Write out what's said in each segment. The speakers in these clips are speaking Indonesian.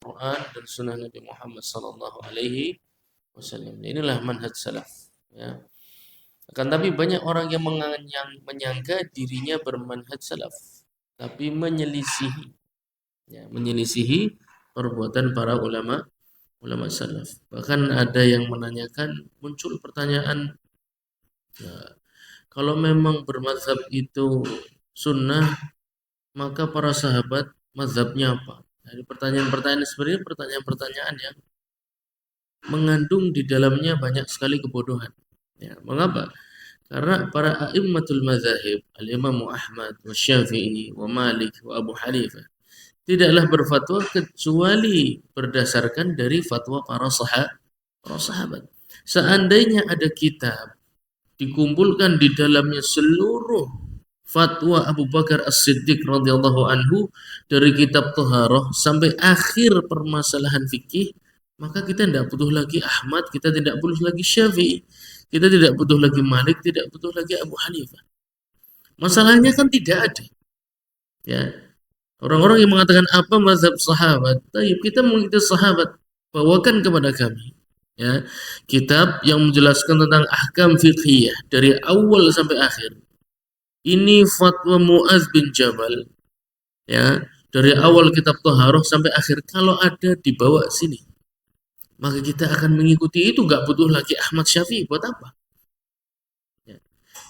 Quran dan Sunnah Nabi Muhammad Sallallahu Alaihi Wasallam. Inilah manhaj salaf. Ya. Akan tapi banyak orang yang menyangka dirinya bermanhaj salaf, tapi menyelisihi, ya, menyelisihi perbuatan para ulama salaf. Bahkan ada yang menanyakan, muncul pertanyaan, ya, kalau memang bermazhab itu sunnah, maka para sahabat mazhabnya apa? Jadi pertanyaan-pertanyaan sebenarnya pertanyaan-pertanyaan yang mengandung di dalamnya banyak sekali kebodohan. Ya, mengapa? Karena para a'immatul mazahib, al-Imam Ahmad, wa Syafi'i, wa Malik, wa Abu Hanifah, tidaklah berfatwa kecuali berdasarkan dari fatwa para sahabat. Seandainya ada kitab dikumpulkan di dalamnya seluruh fatwa Abu Bakar As-Siddiq radhiyallahu anhu dari kitab Thaharah sampai akhir permasalahan fikih, maka kita tidak butuh lagi Ahmad, kita tidak butuh lagi Syafi'i, kita tidak butuh lagi Malik, tidak butuh lagi Abu Hanifah. Masalahnya kan tidak ada. Ya, orang-orang yang mengatakan apa mazhab sahabat, taib, kita mengikuti sahabat, bawakan kepada kami, ya, kitab yang menjelaskan tentang ahkam fiqhiyah dari awal sampai akhir. Ini fatwa Muaz bin Jabal, ya, dari awal kitab Thaharah sampai akhir. Kalau ada dibawa sini, maka kita akan mengikuti itu, nggak butuh lagi Ahmad Syafi'i, buat apa? Ya.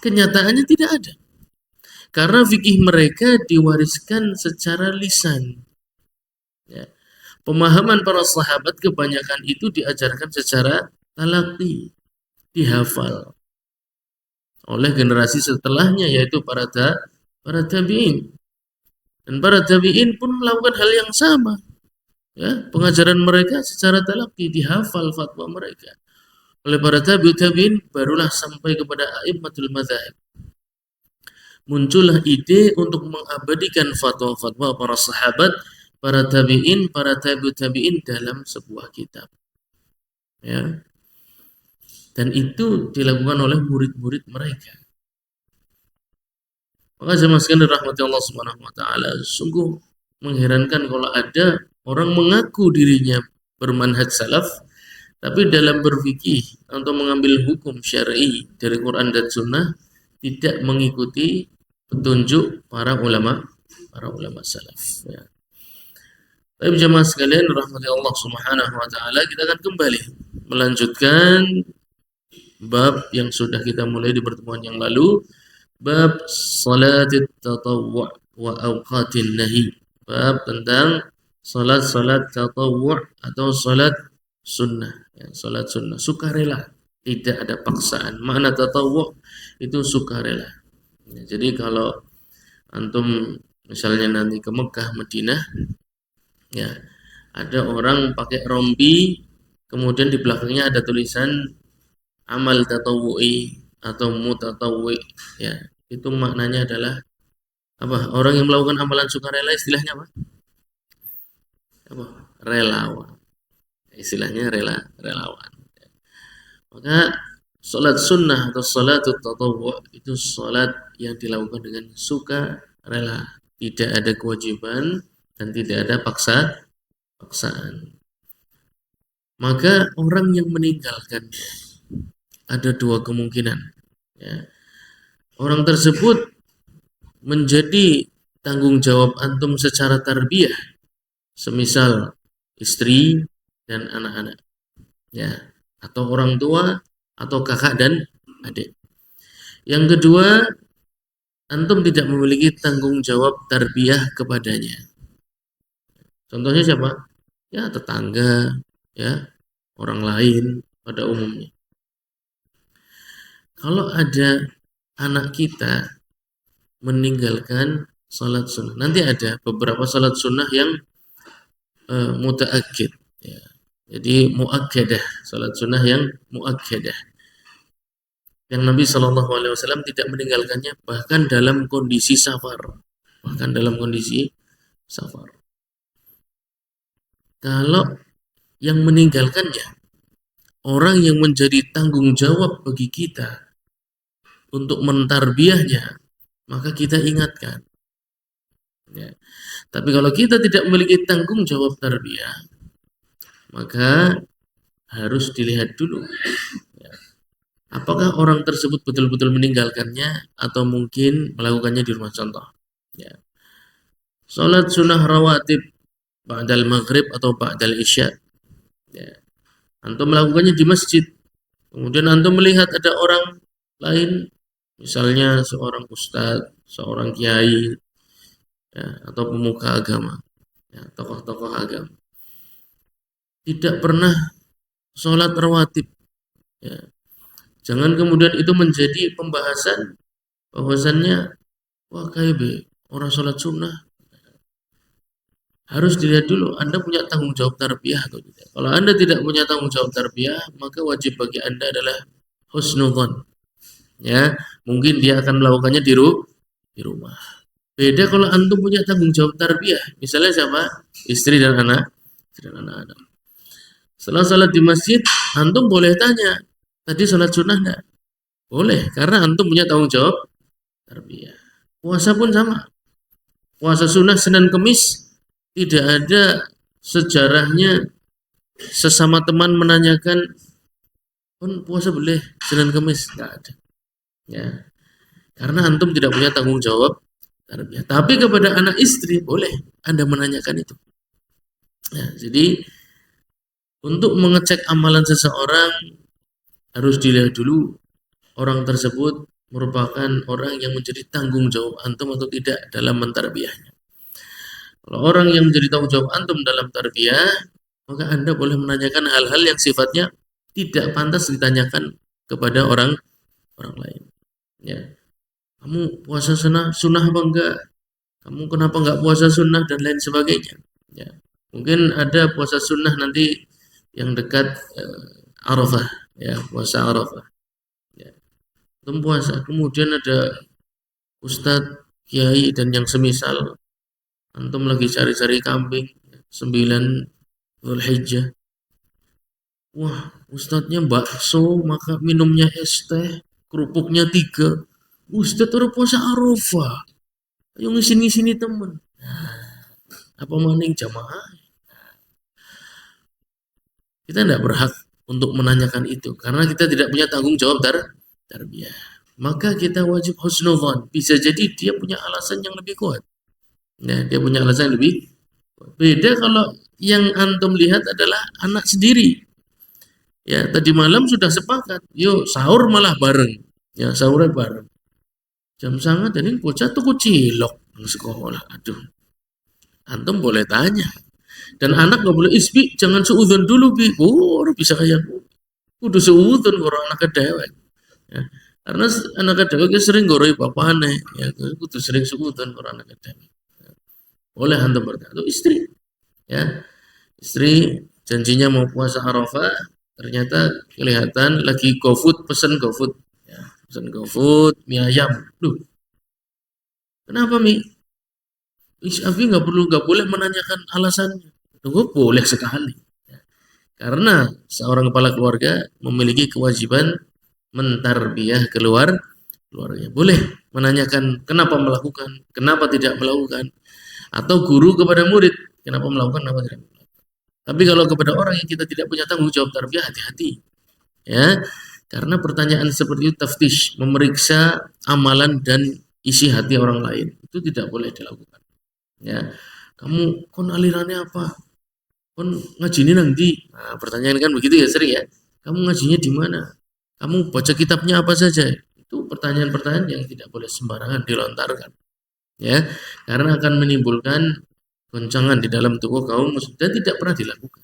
Kenyataannya tidak ada. Karena fikih mereka diwariskan secara lisan. Ya. Pemahaman para sahabat kebanyakan itu diajarkan secara talaqi, dihafal oleh generasi setelahnya, yaitu para tabi'in. Dan para tabi'in pun melakukan hal yang sama. Ya, pengajaran mereka secara talaqi, dihafal fatwa mereka oleh para tabi'in, barulah sampai kepada a'immatul madzhab. Muncullah ide untuk mengabadikan fatwa-fatwa para sahabat, para tabi'in dalam sebuah kitab. Ya. Dan itu dilakukan oleh murid-murid mereka. Maka jemaah sekalian rahmati Allah Subhanahu wa taala, sungguh mengherankan kalau ada orang mengaku dirinya bermanhaj salaf, tapi dalam berfikih atau mengambil hukum syar'i dari Quran dan Sunnah tidak mengikuti petunjuk para ulama salaf. Ya. Tapi jemaah sekalian rahmati Allah Subhanahu wa taala, kita akan kembali melanjutkan bab yang sudah kita mulai di pertemuan yang lalu, bab salatit tatawwu' wa awqatin nahi. Bab tentang salat-salat tatawwu' atau salat sunnah, ya, salat sunnah, sukarela, tidak ada paksaan. Makna tatawwu' itu sukarela. Ya, jadi kalau antum misalnya nanti ke Mekah, Madinah, ya, ada orang pakai rompi, kemudian di belakangnya ada tulisan amal tatawu'i atau mutatawwi, ya, itu maknanya adalah apa? Orang yang melakukan amalan sukarela, istilahnya apa? Apa? Relawan. Istilahnya relawan. Maka salat sunnah atau salat tatawwu' itu salat yang dilakukan dengan sukarela, tidak ada kewajiban dan tidak ada paksaan. Maka orang yang meninggalkan ada dua kemungkinan. Ya. Orang tersebut menjadi tanggung jawab antum secara tarbiyah, semisal istri dan anak-anak, ya, atau orang tua atau kakak dan adik. Yang kedua, antum tidak memiliki tanggung jawab tarbiyah kepadanya. Contohnya siapa? Ya, tetangga, ya, orang lain pada umumnya. Kalau ada anak kita meninggalkan salat sunnah, nanti ada beberapa salat sunnah yang mutaakkid, ya. Jadi muakkadah, salat sunnah yang muakkadah, yang Nabi Shallallahu Alaihi Wasallam tidak meninggalkannya bahkan dalam kondisi safar, Kalau yang meninggalkannya orang yang menjadi tanggung jawab bagi kita untuk mentarbiyahnya, maka kita ingatkan. Ya. Tapi kalau kita tidak memiliki tanggung jawab tarbiyah, maka harus dilihat dulu apakah orang tersebut betul-betul meninggalkannya atau mungkin melakukannya di rumah. Contoh, ya, sholat sunnah rawatib ba'dal maghrib atau ba'dal isya, ya, antum melakukannya di masjid, kemudian antum melihat ada orang lain, misalnya seorang ustadz, seorang kiai, ya, atau pemuka agama, ya, tokoh-tokoh agama, tidak pernah sholat rawatib, ya. Jangan kemudian itu menjadi pembahasan bahwasannya wah KB orang sholat sunnah. Harus dilihat dulu Anda punya tanggung jawab tarbiyah atau tidak. Kalau Anda tidak punya tanggung jawab tarbiyah, maka wajib bagi Anda adalah husnudzon. Ya, mungkin dia akan melakukannya di rumah. Beda kalau antum punya tanggung jawab tarbiyah. Misalnya siapa? Istri dan anak. Istri dan anak. Setelah salat di masjid, antum boleh tanya, tadi salat sunnah enggak? Boleh, karena antum punya tanggung jawab tarbiyah. Puasa pun sama. Puasa sunnah Senin Kemis tidak ada sejarahnya sesama teman menanyakan pun puasa boleh Senin Kemis, enggak ada. Ya, karena antum tidak punya tanggung jawab tarbiyah. Tapi kepada anak istri boleh Anda menanyakan itu. Ya, jadi untuk mengecek amalan seseorang harus dilihat dulu orang tersebut merupakan orang yang menjadi tanggung jawab antum atau tidak dalam mentarbiyahnya. Kalau orang yang menjadi tanggung jawab antum dalam tarbiyah, maka Anda boleh menanyakan hal-hal yang sifatnya tidak pantas ditanyakan kepada orang lain. Ya, kamu puasa sunnah apa enggak? Kamu kenapa enggak puasa sunnah dan lain sebagainya. Ya, mungkin ada puasa sunnah nanti yang dekat Arafah, ya, puasa Arafah. Ya, puasa. Kemudian ada ustadz, kiai dan yang semisal, antum lagi cari-cari kambing 9 Dzulhijjah. Wah, ustadznya bakso, maka minumnya es teh, kerupuknya 3. Ustadz udah puasa Arafah. Ayo ngisini-sini temen. Apa maning jamaah? Kita tidak berhak untuk menanyakan itu karena kita tidak punya tanggung jawab tarbiyah. Maka kita wajib husnudzon. Bisa jadi dia punya alasan yang lebih kuat. Nah, dia punya alasan yang lebih kuat. Beda kalau yang antum lihat adalah anak sendiri. Ya, tadi malam sudah sepakat, yuk sahur malah bareng. Ya, sahurnya bareng. Jam sangat jadi bocah tuh kucilok di sekolah. Aduh. Antum boleh tanya. Dan anak nggak boleh isbi, jangan seudon dulu bi. Oh, bisa kayak kudu seudon orang anak kedewek. Ya. Karena anak kedewek sering goroi papane, ya kudu sering seudon orang anak kedewek. Boleh antum berkata, istri, ya istri janjinya mau puasa Arafah, ternyata kelihatan lagi GoFood, pesen GoFood, ya, pesen GoFood, mie ayam. Duh, kenapa mi? Abi nggak boleh menanyakan alasannya. Tunggu boleh sekali. Karena seorang kepala keluarga memiliki kewajiban mentarbiyah keluarga. Boleh menanyakan kenapa melakukan, kenapa tidak melakukan. Atau guru kepada murid, kenapa melakukan, kenapa tidak melakukan. Tapi kalau kepada orang yang kita tidak punya tanggung jawab tarbiyah, hati-hati. Ya, karena pertanyaan seperti itu taftish, memeriksa amalan dan isi hati orang lain. Itu tidak boleh dilakukan. Ya, kamu kon alirannya apa? Kon ngajinya nanti. Nah, pertanyaan kan begitu ya sering ya. Kamu ngajinya di mana? Kamu baca kitabnya apa saja? Itu pertanyaan-pertanyaan yang tidak boleh sembarangan dilontarkan. Ya, karena akan menimbulkan goncangan di dalam tubuh kaum muslim dan tidak pernah dilakukan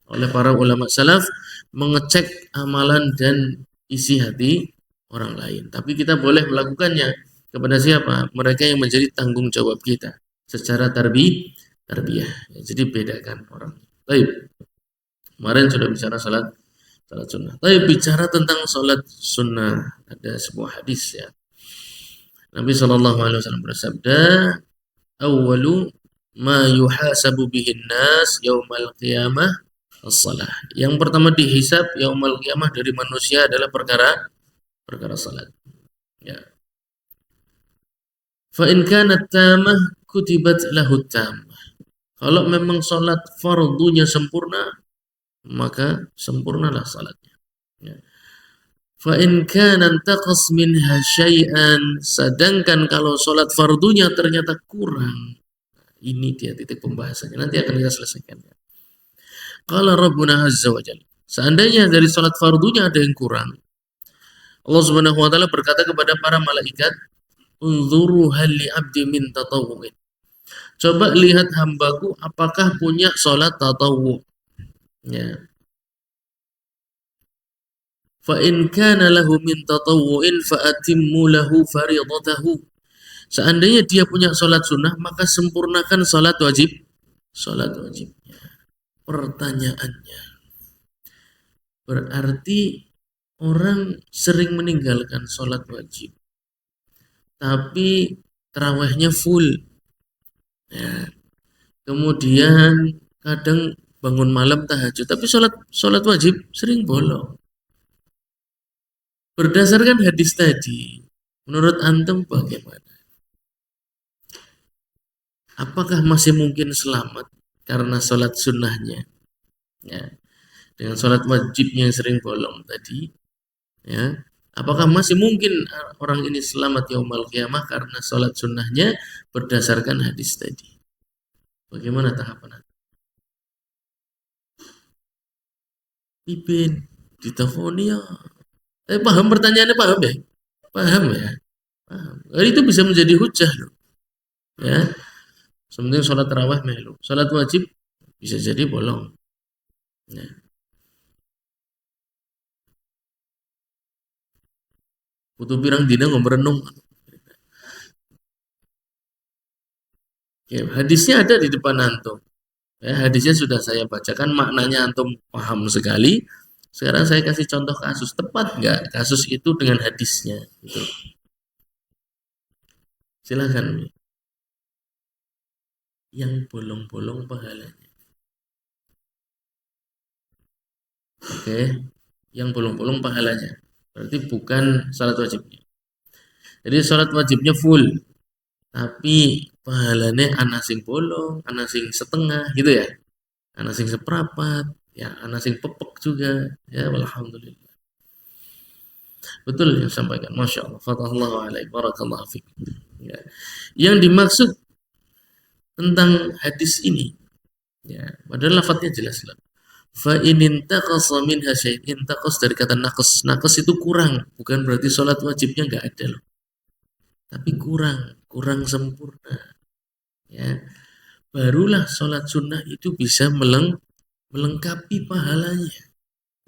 oleh para ulama salaf mengecek amalan dan isi hati orang lain. Tapi kita boleh melakukannya kepada siapa? Mereka yang menjadi tanggung jawab kita secara tarbiyah. Ya, jadi bedakan orang. Baik. Kemarin sudah bicara salat sunnah. Tapi bicara tentang salat sunnah, ada sebuah hadis ya. Nabi Shallallahu Alaihi Wasallam bersabda, "Awalu ma yuhasabu bihin nas yaumal qiyamah as-salah." Yang pertama dihisab yaumal qiyamah dari manusia adalah perkara salat. Ya. Fa in kanat tamah kutibat lahu tamah. Kalau memang salat fardunya sempurna, maka sempurnalah salatnya. Ya. Fa in kana taqas minha syai'an, sedangkan kalau salat fardunya ternyata kurang. Ini dia titik pembahasannya. Nanti akan kita selesaikan. Qala Rabbuna Azza wa Jalla. Seandainya dari salat fardunya ada yang kurang, Allah Subhanahu wa taala berkata kepada para malaikat, "Unzuru hal li 'abdi min tatawwu'in." Coba lihat hambaku apakah punya salat tatawwu. Ya. Fa in kana lahu min tatawwu'in fa atimmu lahu fariidatahu. Seandainya dia punya salat sunnah, maka sempurnakan salat wajib. Salat wajibnya. Pertanyaannya, berarti orang sering meninggalkan salat wajib, tapi tarawihnya full. Ya. Kemudian kadang bangun malam tahajud, tapi salat wajib sering bolong. Berdasarkan hadis tadi, menurut antum bagaimana? Apakah masih mungkin selamat karena salat sunnahnya? Ya, dengan salat wajibnya yang sering bolong tadi, ya, apakah masih mungkin orang ini selamat yaumul qiyamah karena salat sunnahnya berdasarkan hadis tadi? Bagaimana tanggapan anda? Ipin, diteleponia. Paham pertanyaannya, paham ya? Paham ya? Paham. Itu bisa menjadi hujah loh. Ya, sementing sholat tarawih melu. Sholat wajib bisa jadi bolong. Ya. Butuh pirang dina ngomberenung. Ya, hadisnya ada di depan antum. Ya, hadisnya sudah saya bacakan, maknanya antum paham sekali. Sekarang saya kasih contoh kasus, tepat nggak kasus itu dengan hadisnya? Gitu. Silakan. Yang bolong-bolong pahalanya. Oke, yang bolong-bolong pahalanya. Berarti bukan salat wajibnya. Jadi salat wajibnya full, tapi pahalanya ana sing bolong, ana sing setengah gitu ya. Ana sing seprapat, ya ana sing pepek juga. Ya alhamdulillah. Betul yang sampaikan. Masya Allah. Fatahallahu alaik. Barakallahu fiik. Ya. Yang dimaksud tentang hadis ini, ya, padahal lafadznya jelas lah. Fa in intaqasa minha syai', intaqas dari kata naqas. Naqas itu kurang, bukan berarti sholat wajibnya nggak ada loh. Tapi kurang sempurna. Ya. Barulah sholat sunnah itu bisa melengkapi pahalanya,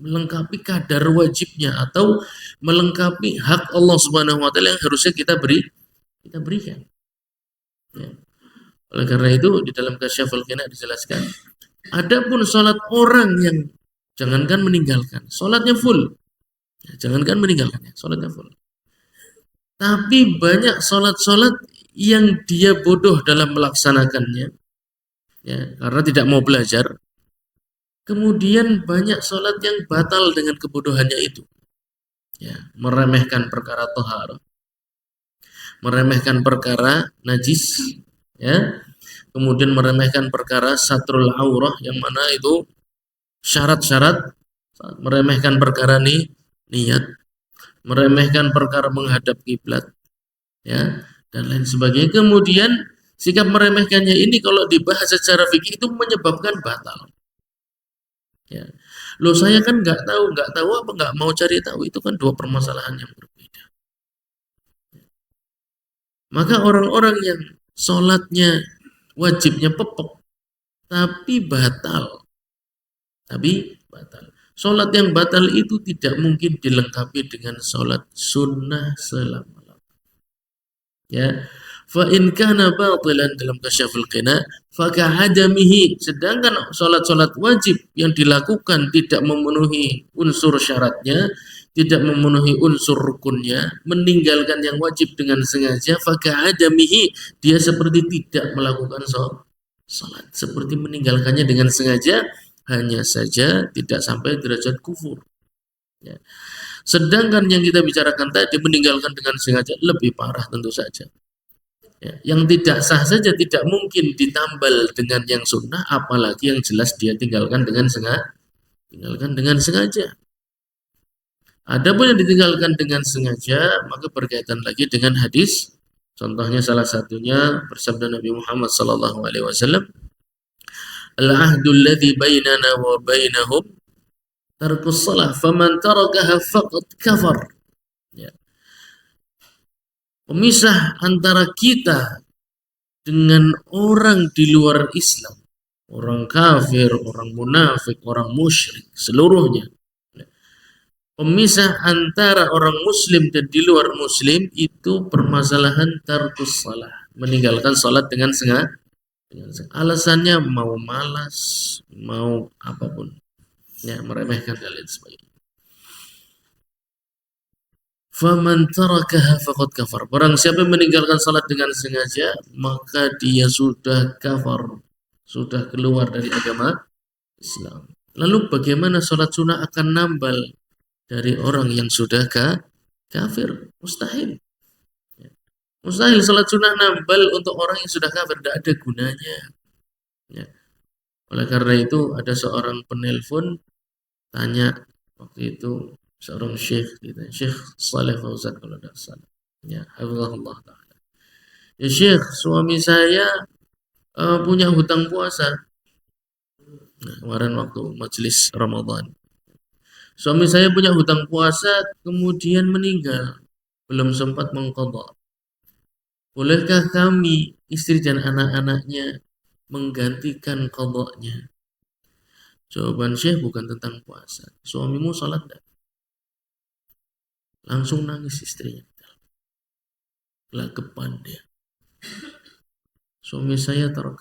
melengkapi kadar wajibnya, atau melengkapi hak Allah Subhanahu wa taala yang harusnya kita berikan. Ya. Oleh karena itu di dalam Kasyaful Ghina dijelaskan, adapun sholat orang yang jangankan meninggalkan, sholatnya full, ya, jangankan meninggalkannya, sholatnya full. Tapi banyak sholat-sholat yang dia bodoh dalam melaksanakannya, ya, karena tidak mau belajar. Kemudian banyak sholat yang batal dengan kebodohannya itu, ya, meremehkan perkara tohara, meremehkan perkara najis, ya, kemudian meremehkan perkara satrul aurah yang mana itu syarat-syarat, meremehkan perkara niat, meremehkan perkara menghadap kiblat, ya, dan lain sebagainya. Kemudian sikap meremehkannya ini kalau dibahas secara fikih itu menyebabkan batal. Ya. Loh saya kan nggak tahu apa nggak mau cari tahu, itu kan dua permasalahan yang berbeda. Maka orang-orang yang sholatnya wajibnya pepek tapi batal, sholat yang batal itu tidak mungkin dilengkapi dengan sholat sunnah selama-lamanya. Ya, fa in kana batilan dalam Kasyaful Ghina fa ka'adamihi, sedangkan sholat wajib yang dilakukan tidak memenuhi unsur syaratnya, tidak memenuhi unsur rukunnya, meninggalkan yang wajib dengan sengaja, fa ka'adamihi, dia seperti tidak melakukan sholat, seperti meninggalkannya dengan sengaja, hanya saja tidak sampai derajat kufur. Ya. Sedangkan yang kita bicarakan tadi meninggalkan dengan sengaja lebih parah tentu saja. Ya, yang tidak sah saja tidak mungkin ditambal dengan yang sunnah, apalagi yang jelas dia tinggalkan dengan tinggalkan dengan sengaja. Ada pun yang ditinggalkan dengan sengaja, maka berkaitan lagi dengan hadis. Contohnya salah satunya bersabda Nabi Muhammad sallallahu alaihi wasallam, "Al-'ahdu alladhi bainana wa bainahum tarkus shalah, faman tarakaha faqad kafar." Ya. Pemisah antara kita dengan orang di luar Islam, orang kafir, orang munafik, orang musyrik, seluruhnya. Pemisah antara orang muslim dan di luar muslim itu permasalahan tarkus salah, meninggalkan salat dengan sengaja. Alasannya mau malas, mau apapun, ya meremehkan dan lain sebagainya. Faman tarakaha faqad kafar. Barang siapa yang meninggalkan salat dengan sengaja, maka dia sudah kafar, sudah keluar dari agama Islam. Lalu bagaimana salat sunnah akan nambal dari orang yang sudah kafir? Mustahil. Mustahil salat sunnah nambal untuk orang yang sudah kafir, tidak ada gunanya. Ya. Oleh karena itu ada seorang penelpon tanya waktu itu seorang syekh, gitu, Syekh Saleh Fauzan kalau tidak salah. Ya, hafizahullah taala. Ya Syekh, suami saya punya hutang puasa. Nah, kemarin waktu majelis Ramadan. Suami saya punya hutang puasa kemudian meninggal, belum sempat mengqadha. Bolehkah kami, istri dan anak-anaknya, menggantikan qadhanya? Jawaban Syekh bukan tentang puasa. Suamimu salat enggak? Langsung nangis istrinya. Gelagapan dia. Suami saya tarik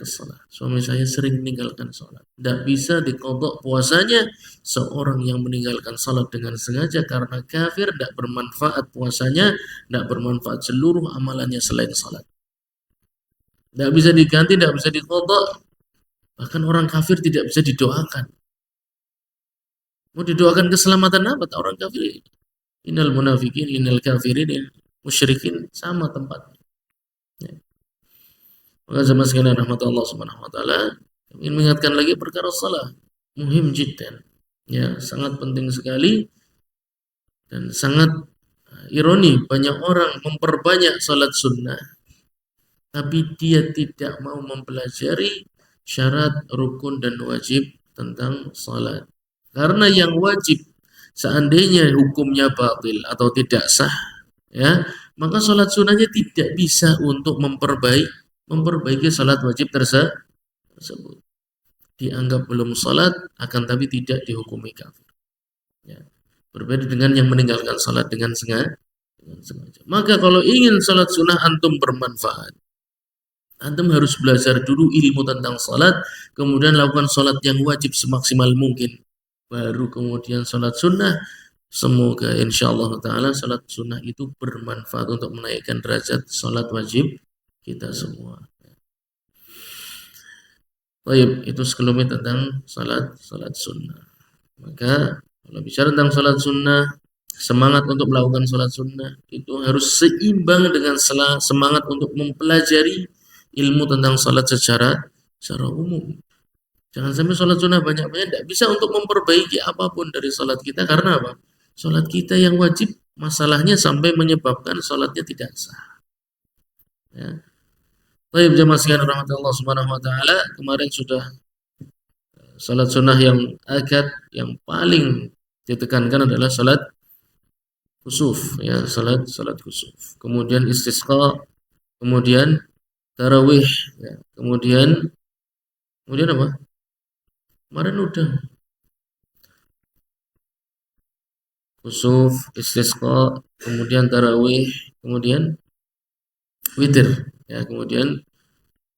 salat. Suami saya sering meninggalkan salat. Tidak bisa diqadha puasanya seorang yang meninggalkan salat dengan sengaja karena kafir, tidak bermanfaat puasanya, tidak bermanfaat seluruh amalannya selain salat. Tidak bisa diganti, tidak bisa diqadha. Bahkan orang kafir tidak bisa didoakan. Mau didoakan keselamatan apa orang kafir? Innal munafiqin, innal kafirin, musyrikin sama tempatnya. Ya. Maka zaman sekalian rahmat Allah Subhanahu wa taala, ingin mengingatkan lagi perkara salat. Muhim jiddan. Ya, sangat penting sekali dan sangat ironi banyak orang memperbanyak salat sunnah tapi dia tidak mau mempelajari syarat, rukun dan wajib tentang salat. Karena yang wajib seandainya hukumnya batil atau tidak sah, ya, maka salat sunnahnya tidak bisa untuk memperbaiki salat wajib tersebut. Dianggap belum salat, akan tapi tidak dihukumi kafir. Ya. Berbeda dengan yang meninggalkan salat dengan sengaja. Maka kalau ingin salat sunnah antum bermanfaat, antum harus belajar dulu ilmu tentang salat, kemudian lakukan salat yang wajib semaksimal mungkin. Baru kemudian salat sunnah. Semoga insyaallah ta'ala salat sunnah itu bermanfaat untuk menaikkan derajat salat wajib kita semua. Baik, itu sekelumit tentang salat sunnah. Maka kalau bicara tentang salat sunnah, semangat untuk melakukan salat sunnah itu harus seimbang dengan semangat untuk mempelajari ilmu tentang salat secara umum. Jangan sampai salat sunnah banyak-banyak tidak bisa untuk memperbaiki apapun dari salat kita. Karena apa? Salat kita yang wajib masalahnya sampai menyebabkan salatnya tidak sah. Ya. Baik, jemaah sekalian rahmatullah subhanahu wa ta'ala, kemarin sudah salat sunnah yang akad yang paling ditekankan adalah salat khusuf, ya, salat khusuf. Kemudian istisqa, kemudian tarawih, ya. kemudian apa? Kemarin udah khusuf, istisqa, kemudian tarawih, kemudian witir, ya, kemudian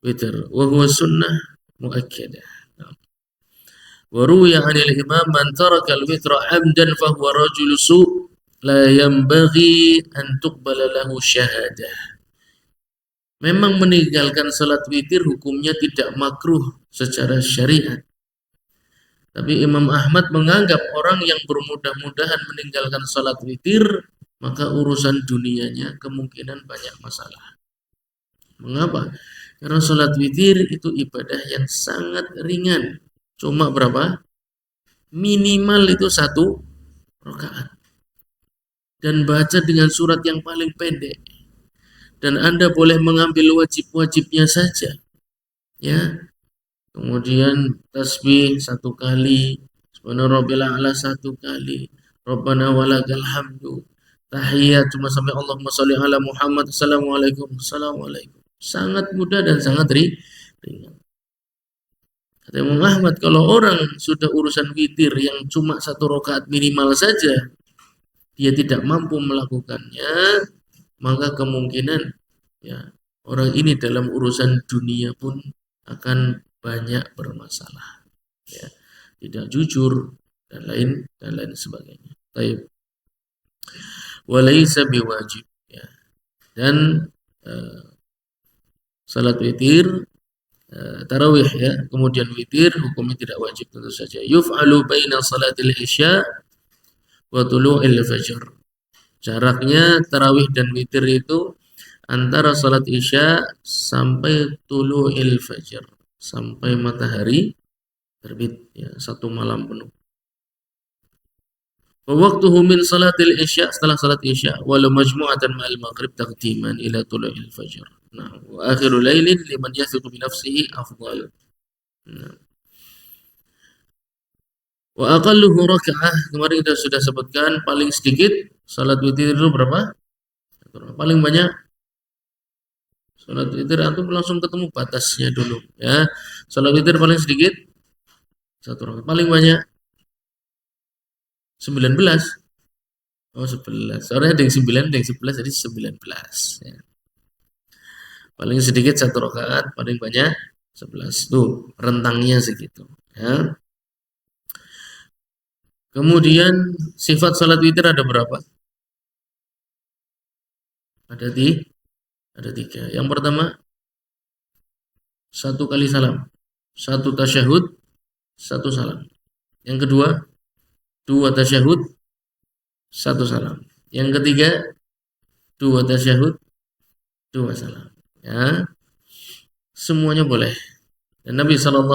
witir. Wa huwa sunnah muakkadah. Wa ruwiya 'anil imam man taraka al-witra 'amdan fa huwa rajul su' la yanbaghi an tuqbala lahu syahadah. Memang meninggalkan salat witir hukumnya tidak makruh secara syariat. Tapi Imam Ahmad menganggap orang yang bermudah-mudahan meninggalkan salat witir, maka urusan dunianya kemungkinan banyak masalah. Mengapa? Karena salat witir itu ibadah yang sangat ringan. Cuma berapa? minimal itu 1 rakaat dan baca dengan surat yang paling pendek. Dan Anda boleh mengambil wajib-wajibnya saja, ya. Kemudian tasbih 1 kali, subhana rabbil a'la 1 kali, rabbana walakal hamdu. Tahiyat cuma sampai Allahumma sholli ala Muhammad, assalamualaikum, assalamualaikum. Sangat mudah dan sangat ringan. Kata Imam Ahmad, kalau orang sudah urusan witir yang cuma 1 rakaat minimal saja, dia tidak mampu melakukannya, maka kemungkinan ya orang ini dalam urusan dunia pun akan banyak bermasalah, ya, tidak jujur dan lain sebagainya. Baik, walaisa biwajib, ya. Dan salat witir, tarawih, ya, kemudian witir hukumnya tidak wajib tentu saja. Yuf'alu baina salatil isya wa tulu'il fajr. Jaraknya tarawih dan witir itu antara salat isya sampai tulu'il fajr, sampai matahari terbit, ya, 1 malam penuh. Wa waqtuhu min salatil isya, setelah salat isya, walau majmu'atan ma'al maghrib taqdiman ila tulu'il fajr. Nah, wa akhiru lailin liman yathiqu bi nafsihi afdal. Nah. Wa aqalluhu raka'ah, kemarin kita sudah sebutkan paling sedikit salat witir itu berapa? Paling banyak salat witir antum langsung ketemu batasnya dulu, ya. Salat witir paling sedikit 1 rakaat, paling banyak 19. Oh, 11. Soalnya ada yang 9, ada yang 11, jadi 19, ya. Paling sedikit 1 rakaat, paling banyak 11. Tuh, rentangnya segitu, ya. Kemudian sifat salat witir ada berapa? Ada 3. Yang pertama, 1 kali salam, 1 tasyahud, 1 salam. Yang kedua, 2 tasyahud, 1 salam. Yang ketiga, 2 tasyahud, 2 salam. Ya, semuanya boleh. Dan Nabi SAW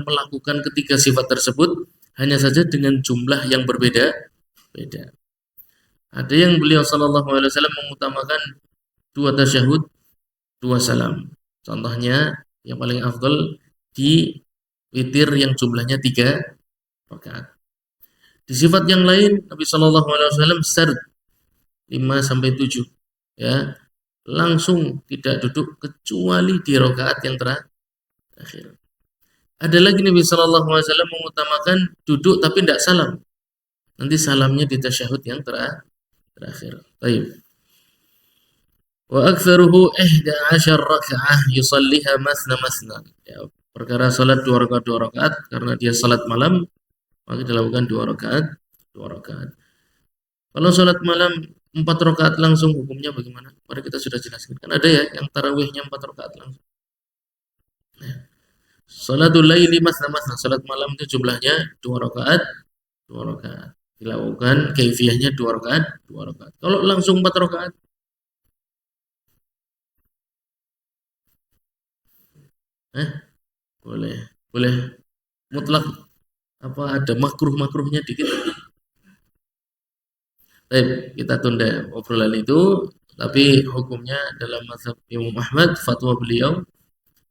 melakukan ketiga sifat tersebut hanya saja dengan jumlah yang berbeda-beda. Ada yang beliau SAW mengutamakan 2 tasyahud, 2 salam. Contohnya yang paling afdal di witir yang jumlahnya 3 rakaat. Di sifat yang lain Nabi SAW sard 5 sampai 7, ya, langsung tidak duduk kecuali di rakaat yang terakhir. Ada lagi Nabi SAW mengutamakan duduk tapi tidak salam. Nanti salamnya di tasyahud yang terakhir. Baik. Wa aktsaruhu 11 raka'ah yusalliha masna. Ya, perkara salat 2 rakaat 2 rakaat karena dia salat malam, maka dilakukan 2 rakaat 2 rakaat. Kalau salat malam 4 rakaat langsung hukumnya bagaimana? Mari kita sudah jelaskan. Kan ada ya yang tarawihnya 4 rakaat langsung. Ya. Salatul laili masna. Salat malam itu jumlahnya 2 rakaat 2 rakaat. Dilakukan kaifiyahnya 2 rakaat 2 rakaat. Kalau langsung 4 rakaat, boleh. Boleh mutlak, apa ada makruhnya dikit. Baik, kita tunda obrolan itu, tapi hukumnya dalam mazhab Imam Ahmad, fatwa beliau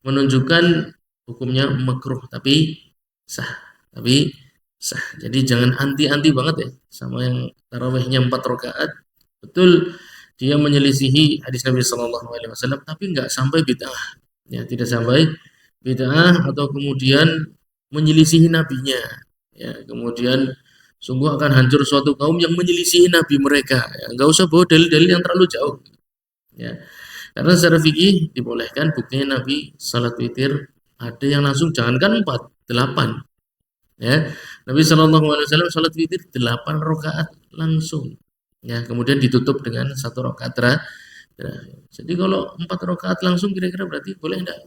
menunjukkan hukumnya makruh tapi sah. Tapi sah. Jadi jangan anti-anti banget ya sama yang tarawihnya 4 rakaat. Betul, dia menyelisihi hadis Nabi Shallallahu Alaihi Wasallam, tapi nggak sampai bid'ah. Ya, tidak sampai bid'ah atau kemudian menyelisihi nabinya. Ya, kemudian sungguh akan hancur suatu kaum yang menyelisihi nabi mereka. Ya, nggak usah bawa dalil-dalil yang terlalu jauh. Ya, karena secara fikih dibolehkan, buktinya Nabi salat witir ada yang langsung, jangankan 4, 8. Ya, Nabi Shallallahu Alaihi Wasallam salat witir 8 rakaat langsung. Ya, kemudian ditutup dengan 1 rakaat terakhir. Jadi kalau 4 rakaat langsung kira-kira berarti boleh enggak?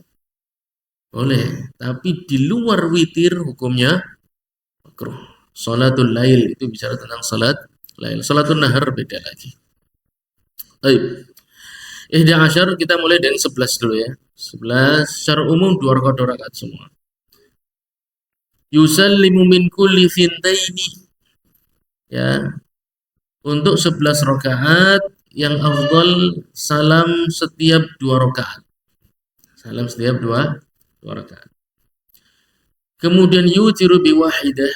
Boleh, tapi di luar witir hukumnya makruh. Salatul lail itu bicara tentang salat lail. Salatul nahar beda lagi. Baik. 11 kita mulai dari 11 dulu ya. 11 secara umum 2 rakaat semua. yusallimu min kulli thintaini, ya, untuk 11 rakaat yang afdal salam setiap 2 rakaat. Salam setiap dua rakaat. Kemudian yutiru biwahidah,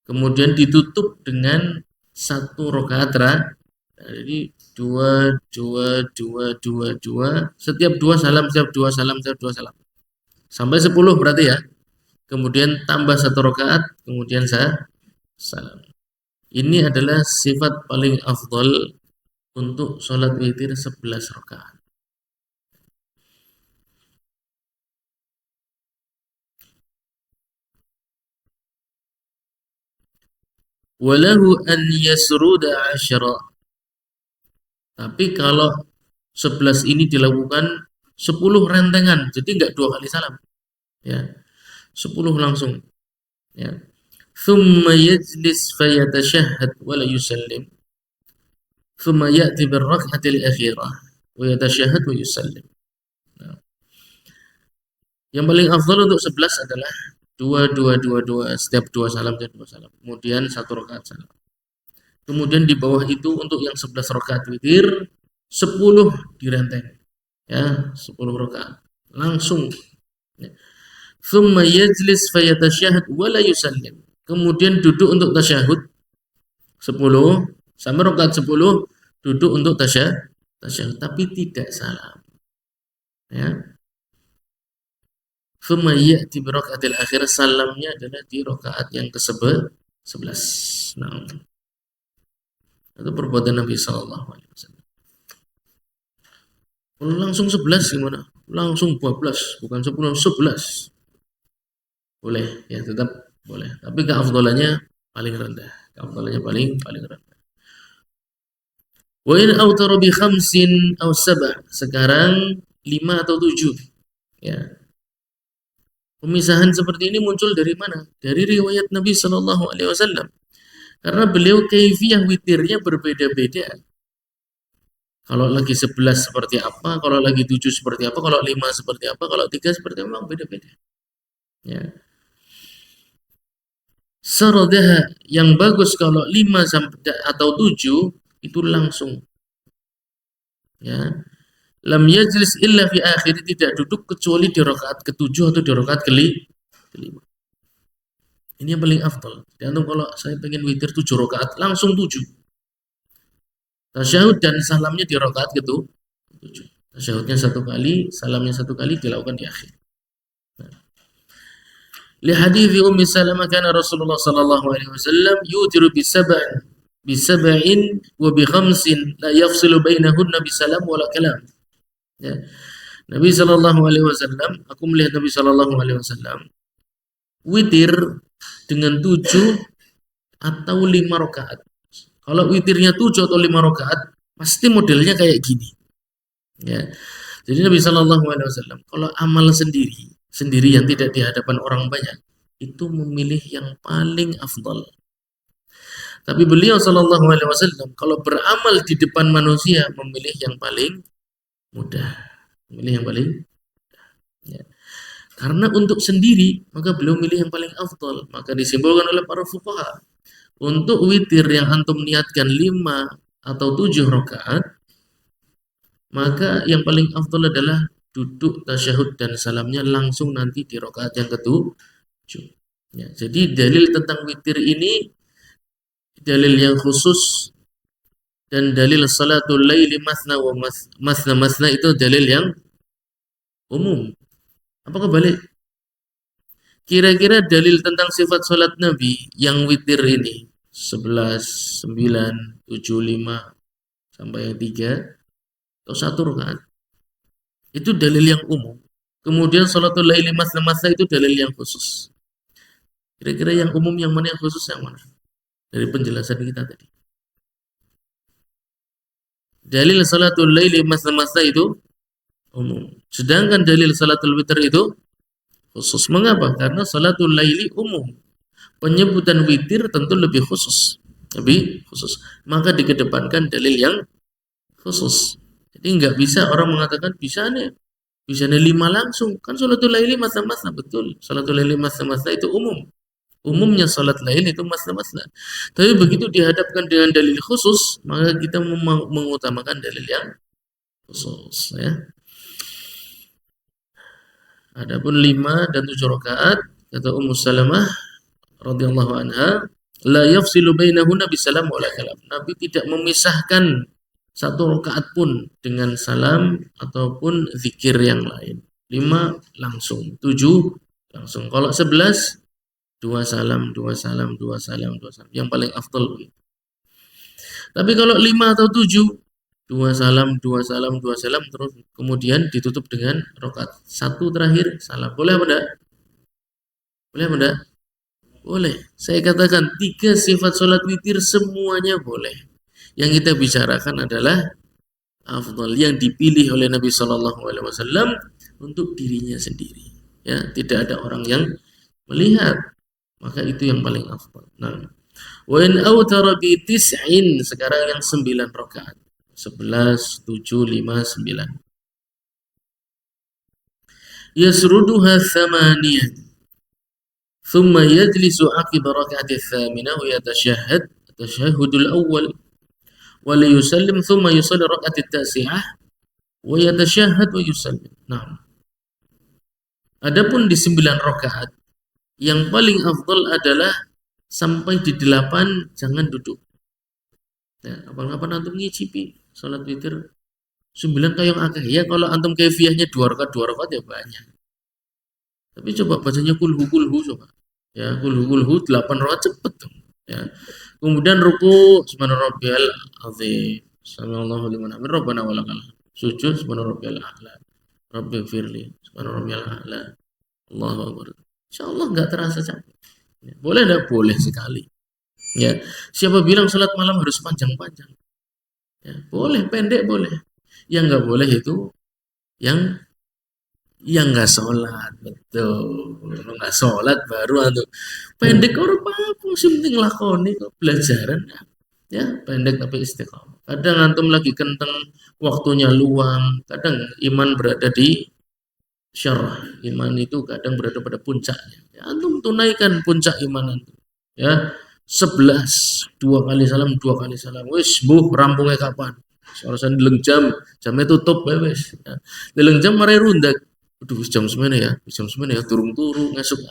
kemudian ditutup dengan 1 rakaat. Jadi dua, dua, dua, dua, dua, setiap 2 salam, setiap 2 salam, setiap 2 salam. Sampai 10 berarti ya. Kemudian tambah 1 rakaat, kemudian saya salam. Ini adalah sifat paling afdal untuk sholat witir 11 rakaat. Walahu an yasruda 10. Tapi kalau 11 ini dilakukan 10 rentengan, jadi enggak 2 kali salam. Ya. 10 langsung. Ya. Thumma yajlis fayatashahhad wa la yusallim. Thumma ya'ti birrak'atil akhirah wa yatashahhad wa yusallim. Nah. Yang paling afdal untuk 11 adalah 2 setiap 2 salam, setiap 2 salam. Kemudian 1 rakaat salam. Kemudian di bawah itu untuk yang 11 rakaat witir 10 direnteng. Ya, 10 rakaat. Langsung. Ya. Thumma yajlis fayatashahhad wa la yusallim. Kemudian duduk untuk tasyahud 10 sampai rakaat 10 duduk untuk tasyahud tapi tidak salam. Ya. Thumma ya'ti bi raka'atil akhir, salamnya adalah di rakaat yang ke-11. Nah, itu perbuatan Nabi sallallahu alaihi wasallam. Kalau langsung 11 gimana? Langsung 12, bukan 10, 11. Boleh, ya tetap boleh. Tapi keafdalannya paling rendah. Keafdalannya paling rendah. Wa in autara bi khamsin aw sab'. Sekarang 5 atau 7. Ya. Pemisahan seperti ini muncul dari mana? Dari riwayat Nabi sallallahu alaihi wasallam. Karena beliau kaifiyah witirnya berbeda-beda. Kalau lagi 11 seperti apa, kalau lagi 7 seperti apa, kalau 5 seperti apa, kalau 3 seperti apa, memang beda-beda. Ya. Saradaha, yang bagus kalau 5 atau 7 itu langsung. Ya. Lam yajlis illa fi akhir, tidak duduk kecuali di rakaat ke-7 atau di rakaat ke-5. Ini yang paling afdal. Dan kalau saya pengen witir 7 rakaat, langsung 7. Tasyahud dan salamnya di rakaat ke-7. Tasyahudnya 1 kali, salamnya 1 kali, dilakukan di akhir. Li hadithi Ummi Salamah kana Rasulullah sallallahu alaihi wasallam yutiru bisab'in wa bi khamsin la yafsilu bainahunna bisalam wala kalam. Ya. Nabi sallallahu alaihi wasallam, aku melihat Nabi sallallahu alaihi wasallam witir dengan 7 atau 5 rakaat. Kalau witirnya 7 atau 5 rakaat, pasti modelnya kayak gini. Ya. Jadi Nabi sallallahu alaihi wasallam kalau amal sendiri yang tidak di hadapan orang banyak, itu memilih yang paling afdal. Tapi beliau sallallahu alaihi wasallam kalau beramal di depan manusia memilih yang paling mudah. Memilih yang paling ya. Karena untuk sendiri, maka beliau milih yang paling afdal. Maka disimpulkan oleh para fuqaha, untuk witir yang antum niatkan 5 atau 7 rakaat, maka yang paling afdal adalah duduk tasyahud dan salamnya langsung nanti di rakaat yang ke-7. Ya, jadi dalil tentang witir ini dalil yang khusus, dan dalil salatul laili masna wa masna itu dalil yang umum. Apakah balik? Kira-kira dalil tentang sifat salat Nabi yang witir ini 11, 9, 7, 5 sampai 3 atau 1 rakaat. Itu dalil yang umum. Kemudian salatul laili masna itu dalil yang khusus. Kira-kira yang umum yang mana, yang khusus yang mana? Dari penjelasan kita tadi. Dalil salatul laili masna itu umum. Sedangkan dalil salatul witir itu khusus. Mengapa? Karena salatul laili umum. Penyebutan witir tentu lebih khusus. Lebih khusus. Maka dikedepankan dalil yang khusus. Jadi nggak bisa orang mengatakan bisa nih Bisa 5 langsung. Kan sholatul laili masa-masa, betul. Sholatul laili masa-masa itu umum. Umumnya sholat lain itu masna-masna. Tapi begitu dihadapkan dengan dalil khusus, maka kita mengutamakan dalil yang khusus. Ya. Adapun 5 dan 7 rakaat, kata Ummu Salamah radhiyallahu anha, la yafsilu bainahunna bisalam wala kalam. Nabi tidak memisahkan satu rakaat pun dengan salam ataupun zikir yang lain. 5 langsung, 7 langsung. Kalau 11 dua salam, dua salam, dua salam, dua salam. Yang paling afdal begitu. Tapi kalau 5 atau 7, dua salam, dua salam, dua salam, terus kemudian ditutup dengan rakaat satu terakhir salam. Boleh apa enggak? Boleh apa enggak? Boleh. Saya katakan 3 sifat sholat witir semuanya boleh. Yang kita bicarakan adalah afdal yang dipilih oleh Nabi Shallallahu Alaihi Wasallam untuk dirinya sendiri. Ya, tidak ada orang yang melihat, maka itu yang paling afdal. Nah, wa in autara bi tis'in, sekarang yang 9 rakaat. 11, 7, 5, 9. Yasruduha thamaniyah. Thumma yajlisu aqiba raka'ati thamina wa yatashahhad tashahhudul awwal wa li yusallim thumma yusalli raka'ati tasi'ah wa yatashahhad wa yusallim. Nah, adapun di 9 rakaat yang paling afdal adalah sampai di 8 jangan duduk. Ya, apa-apa antum ngicipi salat witir 9 kayak yang akeh. Ya kalau antum kaifiahnya 2 rakaat ya banyak. Tapi coba bacanya kulhu coba. Ya, kulhu 8 rakaat cepet dong. Ya. Kemudian ruku subhana rabbiyal azim. Sallallahu liman hamid rabbana walakal. Sujud subhana rabbiyal a'la. Rabbi firli subhana rabbiyal a'la. Allahu akbar. Insyaallah enggak terasa capek. Ya, boleh enggak? Boleh sekali. Ya, siapa bilang salat malam harus panjang-panjang? Ya, boleh, pendek boleh. Yang enggak boleh itu yang nggak sholat, betul. Kalau nggak sholat baru atau pendek orang apa sih, penting lakoni kok belajaran ya pendek tapi istiqomah. Kadang antum lagi kenteng, waktunya luang, kadang iman berada di syarah, iman itu kadang berada pada puncaknya. Ya, antum tunaikan puncak iman antum. Ya, 11 2 kali salam, wis buh rampungnya kapan? Soalnya deleng jamnya tutup wis. Ya. Deleng jam marai rundak. Aduh, jam 9 ya, jam 9 ya, turun-turun, ngesuk.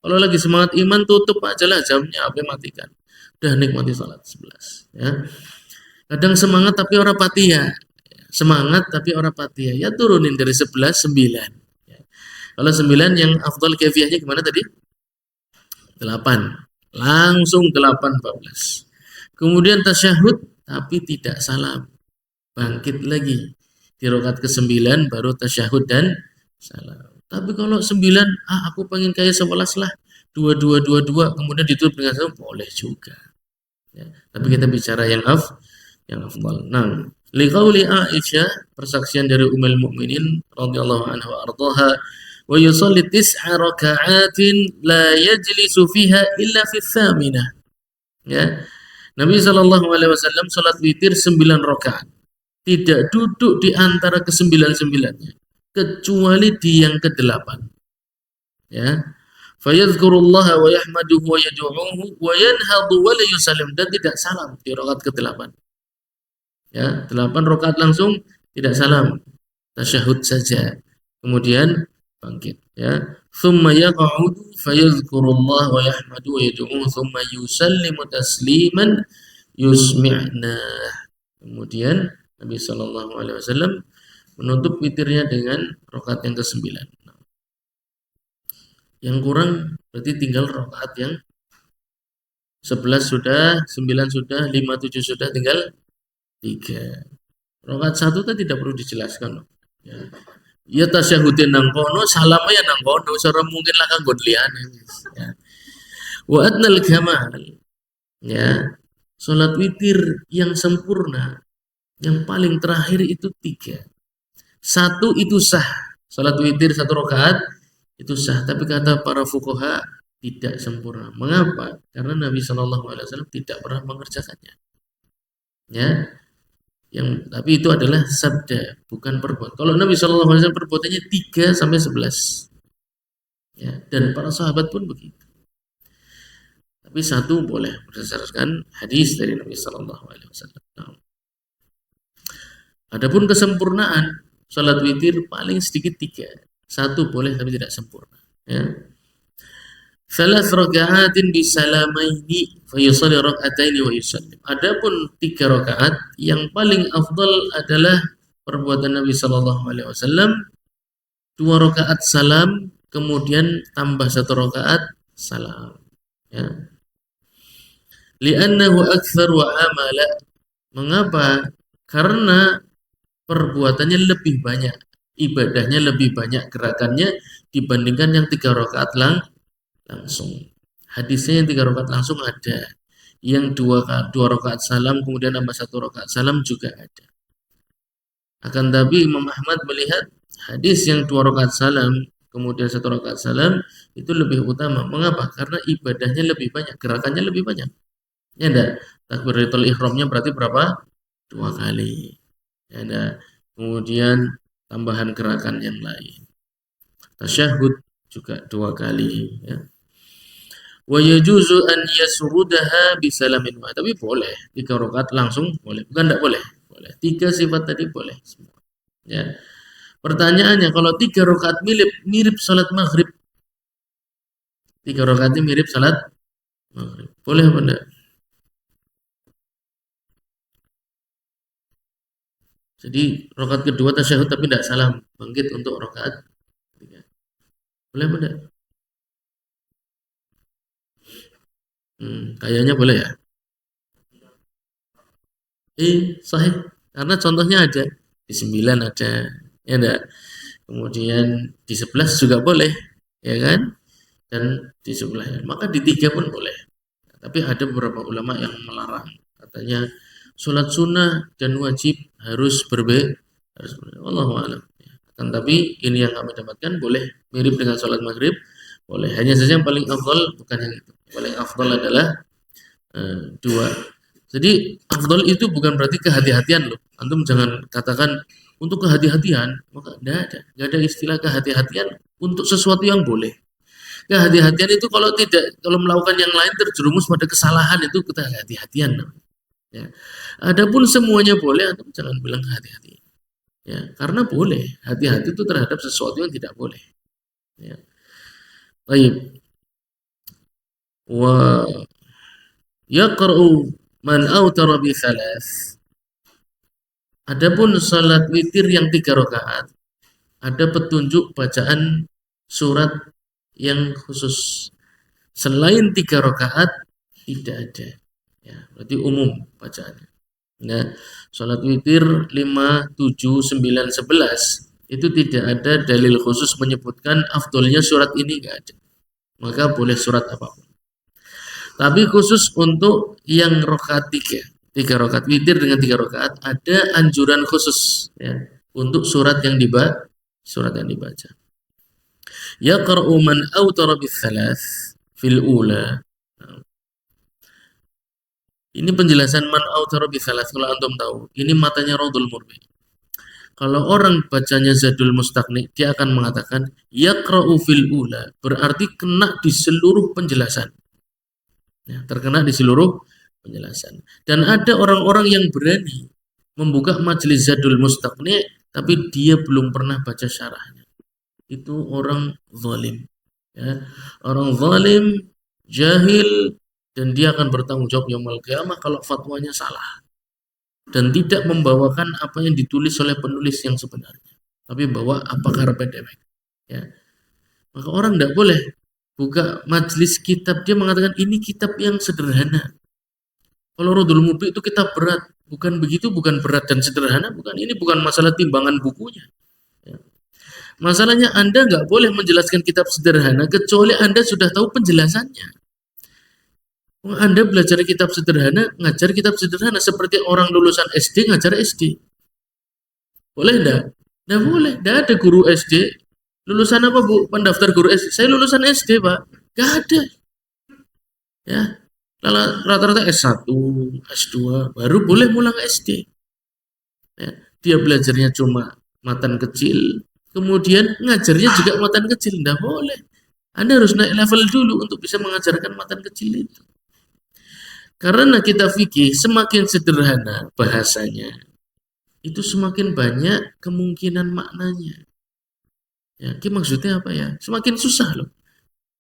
Kalau lagi semangat iman, tutup aja lah jamnya, apa matikan. Udah nikmati salat 11. Ya. Kadang semangat tapi orang patia. Semangat tapi orang patia. Ya turunin dari 11, 9. Ya. Kalau 9 yang afdal kefiahnya gimana tadi? 8. Langsung 8, 14. Kemudian tasyahud tapi tidak salam. Bangkit lagi. Di rakaat ke-9 baru tasyahud dan salam. Tapi kalau 9, aku pengen kayak 11 lah. 2 kemudian ditutup dengan salam, boleh juga. Ya. Tapi kita bicara yang afdal. Nah, liqauli Aisyah, persaksian dari Ummul Mukminin radhiyallahu anha wa ardhaha, wa yusalli 9 raka'atin la yajlisu fiha illa fi tsaminah. Ya. Nabi sallallahu alaihi wasallam salat witir 9 rakaat. Tidak duduk di antara ke-9-9-nya kecuali di yang ke-8. Ya. Fayadhkurullaha wa yahmaduhu wa yad'uuhu wa yanhadu wa la yusallim, dan tidak salam di rakaat ke-8. Ya, 8 rakaat langsung tidak salam. Tasyahud saja. Kemudian bangkit, ya. Tsumma yaq'udu fayadhkurullaha wa yahmaduhu wa yad'uuhu tsumma yusallimu tasliman yusmi'na. Kemudian Nabi sallallahu alaihi wasallam menutup witirnya dengan rakaat yang ke-9. Yang kurang berarti tinggal rakaat yang 11 sudah, 9 sudah, 5, 7 sudah, tinggal 3. Rakaat 1 tadi tidak perlu dijelaskan. Ya, ya tasyahudin nang kono, salamnya nang kono, seorang mungkin lah kanggo liyane. Ya. Wa adnal kamal. Ya. Salat witir yang sempurna, yang paling terakhir itu 3. 1 itu sah. Salat witir 1 rakaat itu sah, tapi kata para fuqaha tidak sempurna. Mengapa? Karena Nabi Shallallahu alaihi wasallam tidak pernah mengerjakannya. Ya. Tapi itu adalah sabda, bukan perbuatan. Kalau Nabi SAW perbuatannya 3 sampai 11. Ya, dan para sahabat pun begitu. Tapi satu boleh berdasarkan hadis dari Nabi SAW. Adapun kesempurnaan, salat witir paling sedikit 3. Satu boleh tapi tidak sempurna. Ya. Salas raka'atin bisalamaini fayusalli raka'ataini wa yusallim. Adapun 3 rakaat yang paling afdal adalah perbuatan Nabi sallallahu alaihi wasallam, 2 rakaat salam kemudian tambah 1 rakaat salam. Ya. Li'annahu aktsar wa amala. Mengapa? Karena perbuatannya lebih banyak, ibadahnya lebih banyak, gerakannya dibandingkan yang 3 rakaat langsung. Hadisnya yang 3 rakaat langsung ada, yang dua rakaat salam kemudian tambah 1 rakaat salam juga ada. Akan tapi Imam Ahmad melihat hadis yang 2 rakaat salam kemudian 1 rakaat salam itu lebih utama. Mengapa? Karena ibadahnya lebih banyak, gerakannya lebih banyak. Ya enggak? Takbiratul ihramnya berarti berapa? 2 kali. Ya enggak? Kemudian tambahan gerakan yang lain. Tasyahud juga 2 kali. Ya. Wa yajuzu an yasrudaha bisalamin wa. Tapi boleh 3 rakaat langsung boleh. Bukan enggak boleh. Boleh. 3 sifat tadi boleh semua. Ya. Pertanyaannya kalau 3 rakaat mirip salat maghrib. 3 rakaatnya mirip salat maghrib. Boleh apa enggak? Jadi rakaat kedua tasyahud tapi tidak salam, bangkit untuk rakaat ketiga. Boleh apa enggak? Kayaknya boleh ya. Sahih. Karena contohnya ada di 9 ada, ya enggak? Kemudian di 11 juga boleh, ya kan? Dan di sebelahnya. Maka di 3 pun boleh. Tapi ada beberapa ulama yang melarang. Katanya sholat sunnah dan wajib harus berbeda. Wallahu a'lam. Kan tapi ini yang kami dapatkan boleh mirip dengan sholat maghrib, boleh. Hanya saja yang paling afdal bukan yang itu. Yang paling afdal adalah 2. Jadi afdal itu bukan berarti kehati-hatian loh. Antum jangan katakan untuk kehati-hatian, maka tidak ada istilah kehati-hatian untuk sesuatu yang boleh. Kehati-hatian itu kalau melakukan yang lain terjerumus pada kesalahan itu kita kehati-hatian. Ya. Adapun semuanya boleh, antum jangan bilang kehati-hatian. Ya, karena boleh. Hati-hati itu terhadap sesuatu yang tidak boleh. Ya. Baik. Wa yaqra'u man autara bi thalath. Adapun salat witir yang 3 rakaat, ada petunjuk bacaan surat yang khusus. Selain 3 rakaat tidak ada. Ya, berarti umum bacaannya. Nah, salat witir 5, 7, 9, 11 itu tidak ada dalil khusus menyebutkan afdolnya surat ini, enggak ada. Maka boleh surat apapun. Tapi khusus untuk yang rakaat 3 rakaat witir dengan 3 rakaat ada anjuran khusus ya, untuk surat yang dibaca. Yaqra'u man awtara bits-thalath fil ula. Ini penjelasan man awtara bits-thalath kalau antum tahu. Ini matanya Raudhul Murbi. Kalau orang bacanya Zadul Mustaqni, dia akan mengatakan yaqra'u fil ula, berarti kena di seluruh penjelasan. Ya, terkena di seluruh penjelasan. Dan ada orang-orang yang berani membuka majelis Zadul Mustaqni tapi dia belum pernah baca syarahnya. Itu orang zalim. Ya. Orang zalim, jahil, dan dia akan bertanggung jawab yaumul qiyamah kalau fatwanya salah. Dan tidak membawakan apa yang ditulis oleh penulis yang sebenarnya. Tapi bawa apa karpet dewek. Ya. Maka orang tidak boleh buka majelis kitab, dia mengatakan ini kitab yang sederhana. Kalau Raudhul Mubi itu kitab berat, bukan begitu, bukan berat dan sederhana, bukan. Ini bukan masalah timbangan bukunya. Ya. Masalahnya Anda nggak boleh menjelaskan kitab sederhana kecuali Anda sudah tahu penjelasannya. Anda belajar kitab sederhana, ngajar kitab sederhana seperti orang lulusan SD ngajar SD. Boleh enggak? Nggak boleh. Nggak ada guru SD. Lulusan apa Bu? Pendaftar guru SD. Saya lulusan SD Pak. Nggak ada. Ya. Rata-rata S1, S2, baru boleh mulai SD. Ya. Dia belajarnya cuma matan kecil, kemudian ngajarnya juga matan kecil. Tidak boleh. Anda harus naik level dulu untuk bisa mengajarkan matan kecil itu. Karena kita fikih semakin sederhana bahasanya, itu semakin banyak kemungkinan maknanya. Ya, maksudnya apa ya? Semakin susah loh.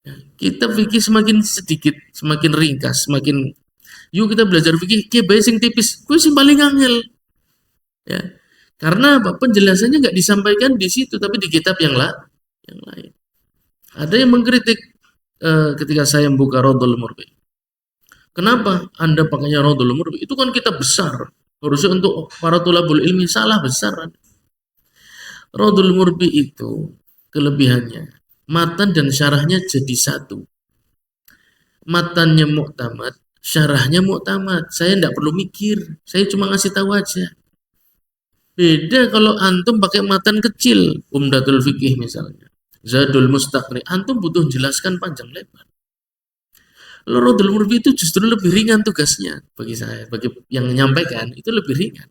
Ya, kita fikih semakin sedikit, semakin ringkas, semakin yuk kita belajar fikih, bae sing tipis, kuwi sing paling angel. Ya. Karena apa? Penjelasannya nggak disampaikan di situ, tapi di kitab yang lain. Ada yang mengkritik ketika saya membuka Raudhul Murbi. Kenapa Anda pakainya Raudhul Murbi? Itu kan kitab besar. Harusnya untuk para tulabul ilmi, salah besar. Raudhul Murbi itu kelebihannya, matan dan syarahnya jadi satu. Matannya muktamad, syarahnya muktamad. Saya tidak perlu mikir, saya cuma ngasih tahu aja. Beda kalau antum pakai matan kecil, Umdatul Fiqih misalnya, Zadul Mustaqni, antum butuh jelaskan panjang lebar. Raudhul Murbi itu justru lebih ringan tugasnya bagi saya, bagi yang menyampaikan itu lebih ringan.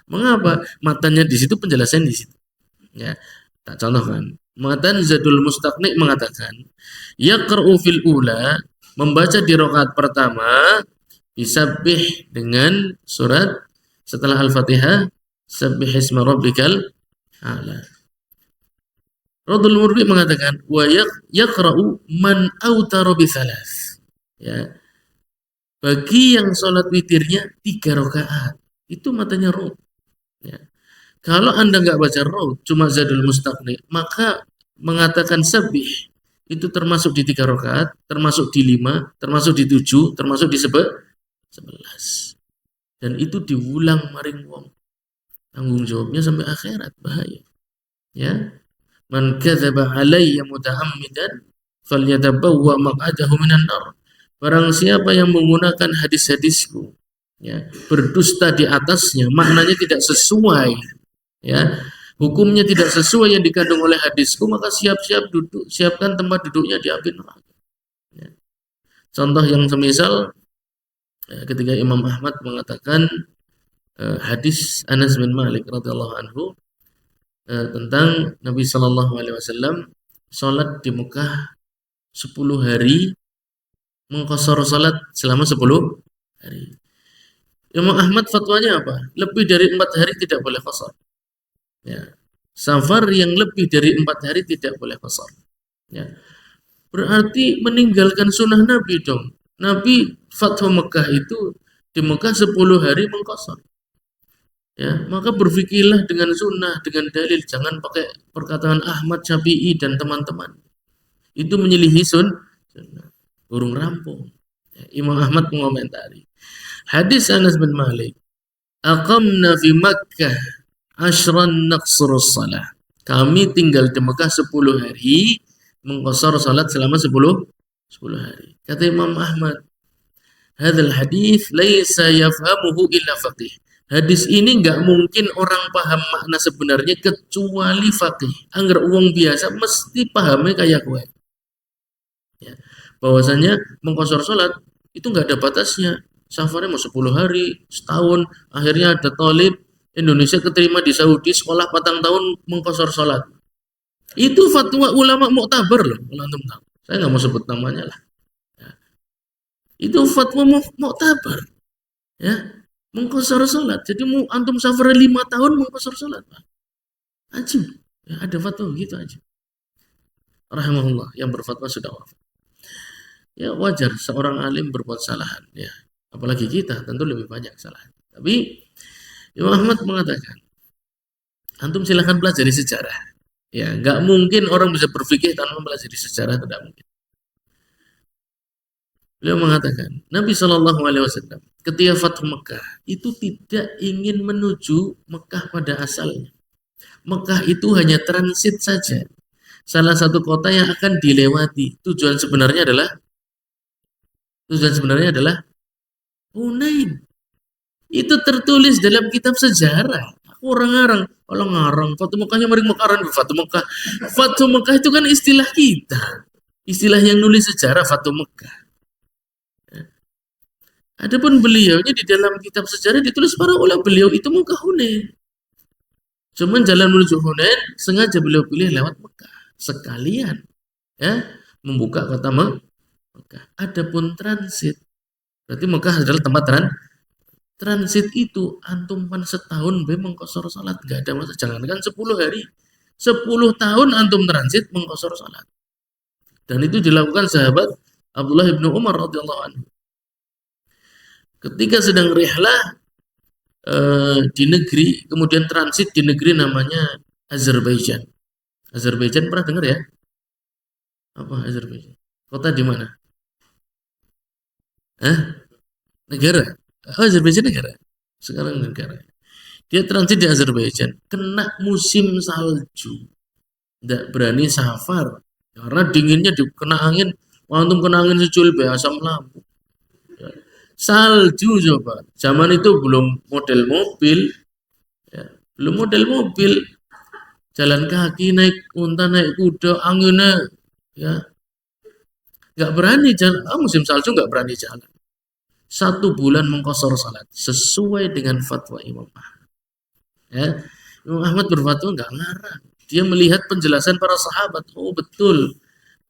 Mengapa? Matanya di situ, penjelasan di situ. Ya, tak contohkan. Matan Zadul Mustaqni mengatakan, yaqra'u fil ula, membaca di rakaat pertama bisabbih dengan surat setelah Al-Fatihah, sabbih isma rabbikal a'la. Raudhul Murbi mengatakan, wa yaqra'u man autara bi tsalas. Ya. Bagi yang sholat witirnya 3 rakaat, itu matanya raud. Ya. Kalau Anda nggak baca raud, cuma Zadul Mustaqni, maka mengatakan sabih itu termasuk di 3 rakaat, termasuk di 5, termasuk di 7, termasuk di 11. Dan itu diulang maring wong. Tanggung jawabnya sampai akhirat, bahaya. Ya. Man kadzaba alayya muta'ammidan falyatabawwa maq'adahu minan nar. Barang siapa yang menggunakan hadis-hadisku, ya, berdusta di atasnya, maknanya tidak sesuai, ya, hukumnya tidak sesuai yang dikandung oleh hadisku, maka siap-siap duduk, siapkan tempat duduknya di api neraka. Ya. Contoh yang semisal, ya, ketika Imam Ahmad mengatakan hadis Anas bin Malik radhiyallahu anhu tentang Nabi Shallallahu Alaihi Wasallam sholat di Mekah 10 hari, mengqashar salat selama 10 hari. Imam Ahmad fatwanya apa? Lebih dari 4 hari tidak boleh qashar. Ya. Safar yang lebih dari 4 hari tidak boleh qashar. Ya. Berarti meninggalkan sunnah Nabi dong. Nabi fatwa Mekah itu di Mekah 10 hari mengqashar. Ya, maka berfikirlah dengan sunnah, dengan dalil, jangan pakai perkataan Ahmad, Syafi'i dan teman-teman. Itu menyelihi sunnah. Burung rampung. Imam Ahmad mengomentari hadis Anas bin Malik, aqamna fi Makkah ashran naqsurus salah. Kami tinggal di Mekah 10 hari, mengqashar salat selama 10 hari. Kata Imam Ahmad, hadzal hadis laisa yafhamuhu illa faqih. Hadis ini nggak mungkin orang paham makna sebenarnya kecuali faqih. Angger uang biasa mesti pahamnya kayak gue. Ya. Bahwasanya mengqashar salat itu nggak ada batasnya. Safarnya mau 10 hari, setahun, akhirnya ada thalib Indonesia keterima di Saudi, sekolah 4 tahun mengqashar salat. Itu fatwa ulama muktabar loh, kalau antum tahu. Saya nggak mau sebut namanya lah. Ya. Itu fatwa muktabar. Ya, mengqashar salat. Jadi mau antum safar 5 tahun mengqashar salat, Pak. Ajib. Ya, ada fatwa begitu aja. Rahimahullah, yang berfatwa sudah wafat. Ya wajar seorang alim berbuat kesalahan, ya. Apalagi kita tentu lebih banyak kesalahan. Tapi Imam Ahmad mengatakan, antum silahkan pelajari sejarah. Ya, nggak mungkin orang bisa berpikir tanpa pelajari sejarah, tidak mungkin. Beliau mengatakan, Nabi Shallallahu Alaihi Wasallam ketika Fathu Mekah itu tidak ingin menuju Mekah pada asalnya. Mekah itu hanya transit saja. Salah satu kota yang akan dilewati. Tujuan sebenarnya adalah Hunain. Itu tertulis dalam kitab sejarah. Aku orang-orang, kalau ngarang Fathu Mekahnya mari Mekaran Fathu Mekah. Fathu Mekah itu kan istilah kita. Istilah yang nulis sejarah Fathu Mekah. Adapun beliaunya di dalam kitab sejarah ditulis para ulama, beliau itu Mekah Hunain. Cuman jalan menuju Hunain sengaja beliau pilih lewat Mekah sekalian ya membuka kota Mekah. Adapun transit, berarti Mekah adalah tempat transit itu antum pan setahun be mengkosor salat nggak ada masalah. Jangankan 10 hari, 10 tahun antum transit mengkosor salat. Dan itu dilakukan sahabat Abdullah ibnu Umar radhiyallahu anhu. Ketika sedang rihlah di negeri, kemudian transit di negeri namanya Azerbaijan. Azerbaijan pernah dengar ya? Apa Azerbaijan? Kota di mana? Hah? Negara? Oh, Azerbaijan negara. Sekarang negara. Dia transit di Azerbaijan, kena musim salju. Tidak berani safar karena dinginnya kena angin. Antum kena angin secuil be asam lambung. Ya. Salju coba. Zaman itu belum model mobil, ya. Belum model mobil. Jalan kaki, naik unta, naik kuda, anginnya ya nggak berani jalan. Musim salju nggak berani jalan. 1 bulan mengkosor salat sesuai dengan fatwa Imam Ahmad. Ya. Imam Ahmad berfatwa nggak larang. Dia melihat penjelasan para sahabat. Oh betul.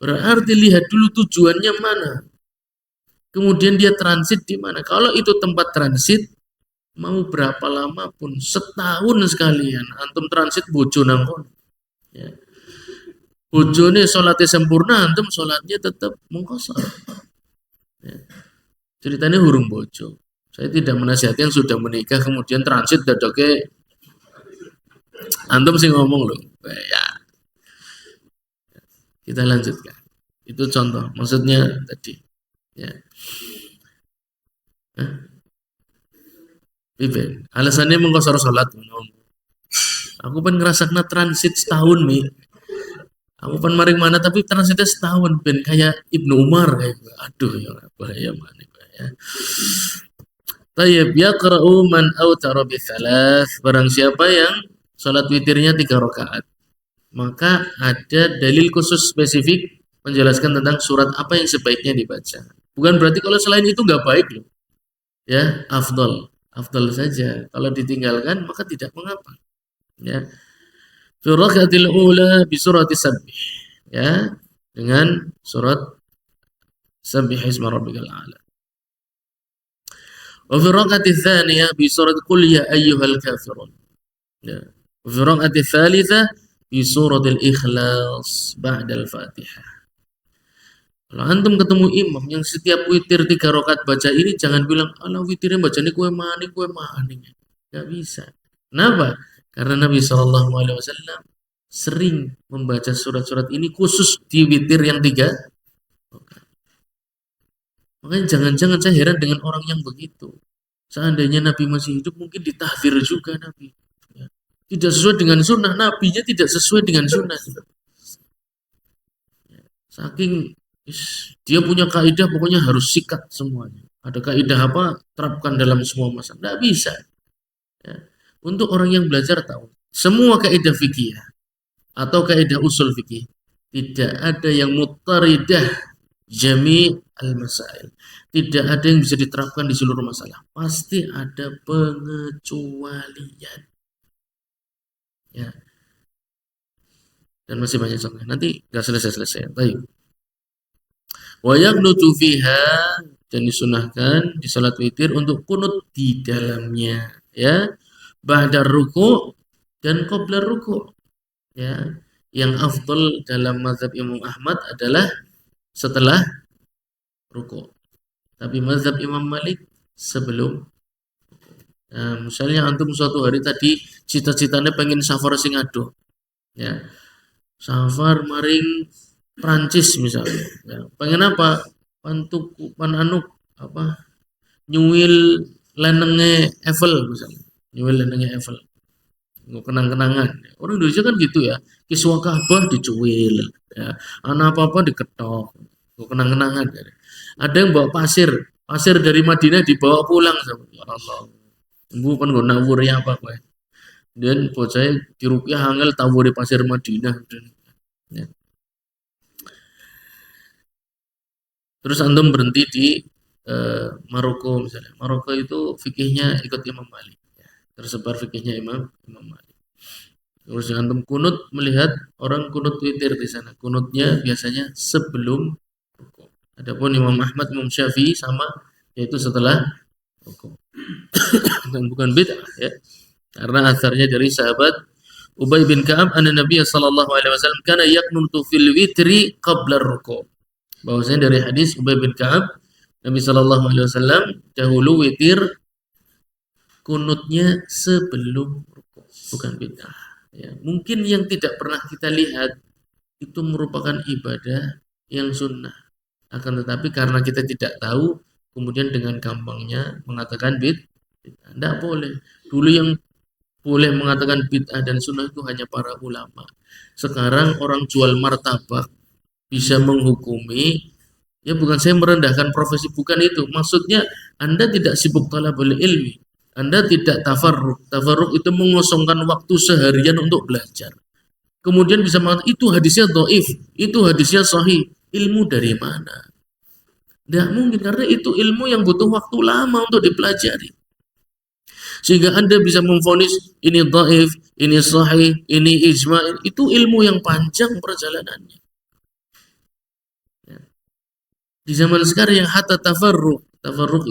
Berarti lihat dulu tujuannya mana. Kemudian dia transit di mana. Kalau itu tempat transit, mau berapa lama pun, setahun sekalian. Antum transit bojo nangkon. Ya. Bojone sholatnya sempurna, antum sholatnya tetap mengkosor. Ya. Ceritanya hurung bojo. Saya tidak menasihati yang sudah menikah kemudian transit dadoknya antum sih ngomong loh. Ya, kita lanjutkan. Itu contoh. Maksudnya tadi. Ya. Pipen. Alasannya mengkosor sholat. Aku kan ngerasa kena transit setahun nih. Aku kan maring mana tapi transitnya setahun ben kayak Ibnu Umar kayak gue. Aduh ya bahaya mana ya. Tayyib yaqra'u man autara bi thalath. Barang siapa yang salat witirnya 3 rakaat, maka ada dalil khusus spesifik menjelaskan tentang surat apa yang sebaiknya dibaca. Bukan berarti kalau selain itu nggak baik loh. Ya, afdal saja. Kalau ditinggalkan maka tidak mengapa. Ya. Fi rakaatil ula bi surati sabbih. Ya, dengan surat Sabbih isma rabbikal a'la. Wa fi rakaatil tsaniyah bi surat Qul ya ayyuhal kafirun. Ya. Wa fi rakaatil tsalitsah bi suratil Ikhlas ba'dal Fatihah. Kalau antum ketemu imam yang setiap witir 3 rakaat baca ini, jangan bilang, "Alah witirnya baca ini kue mani." Gak bisa. Kenapa? Karena Nabi SAW sering membaca surat-surat ini khusus di witir yang 3. Makanya jangan-jangan saya heran dengan orang yang begitu. Seandainya Nabi masih hidup mungkin ditahfir juga Nabi. Ya. Tidak sesuai dengan sunnah. Nabinya tidak sesuai dengan sunnah. Saking dia punya kaidah pokoknya harus sikat semuanya. Ada kaidah apa terapkan dalam semua masalah. Tidak bisa. Ya. Untuk orang yang belajar tahu semua kaidah fikih atau kaidah usul fikih tidak ada yang mutaridah jami al-masail. Tidak ada yang bisa diterapkan di seluruh masalah. Pasti ada pengecualian. Ya. Dan masih banyak contoh. Nanti nggak selesai-selesai. Baik. Wa yaqnutu fiha dan disunahkan di salat witir untuk kunut di dalamnya ya ba'da ruku dan qabla ruku ya yang afdal dalam mazhab Imam Ahmad adalah setelah ruku tapi mazhab Imam Malik sebelum misalnya antum suatu hari tadi cita-citanya pengen safar sing adoh ya safar maring Prancis misalnya ya. Pengen apa pananuk apa nyuwil lenenge Eiffel misalnya nyuwil lenenge Eiffel kenang-kenangan orang Indonesia kan gitu ya kiswa Ka'bah dicuwil ya anak apa-apa diketok kenang-kenangan ya. Ada yang bawa pasir dari Madinah dibawa pulang sama ya Allah ibu kan gak nawuri apa kowe dan bocah di rupiah angel tawuri pasir Madinah ya. Terus antum berhenti di Maroko misalnya. Maroko itu fikihnya ikut Imam Malik. Ya. Tersebar fikihnya Imam Malik. Terus antum kunut melihat orang kunut witir di sana. Kunutnya biasanya sebelum rukuk. Adapun Imam Ahmad, Imam Syafi'i sama, yaitu setelah rukuk. Dan bukan bid'ah ya. Karena asarnya dari sahabat Ubay bin Ka'ab anna Nabi sallallahu alaihi wasallam kana yaqnutu fil witri qabla rukuk. Bahwasanya dari hadis Ubay bin Ka'ab, Nabi sallallahu alaihi wasallam dahulu witir kunutnya sebelum rukuk, bukan bid'ah. Ya, mungkin yang tidak pernah kita lihat itu merupakan ibadah yang sunnah. Akan tetapi karena kita tidak tahu, kemudian dengan gampangnya mengatakan bid'ah. Tidak boleh. Dulu yang boleh mengatakan bid'ah dan sunnah itu hanya para ulama. Sekarang orang jual martabak bisa menghukumi, ya bukan saya merendahkan profesi, bukan itu. Maksudnya Anda tidak sibuk talabul ilmi. Anda tidak tafarruk. Tafarruk itu mengosongkan waktu seharian untuk belajar. Kemudian bisa mengatakan itu hadisnya dhaif, itu hadisnya sahih. Ilmu dari mana? Tidak mungkin, karena itu ilmu yang butuh waktu lama untuk dipelajari. Sehingga Anda bisa memvonis ini dhaif, ini sahih, ini ijma', itu ilmu yang panjang perjalanannya. Di zaman sekarang yang hatta tafarruq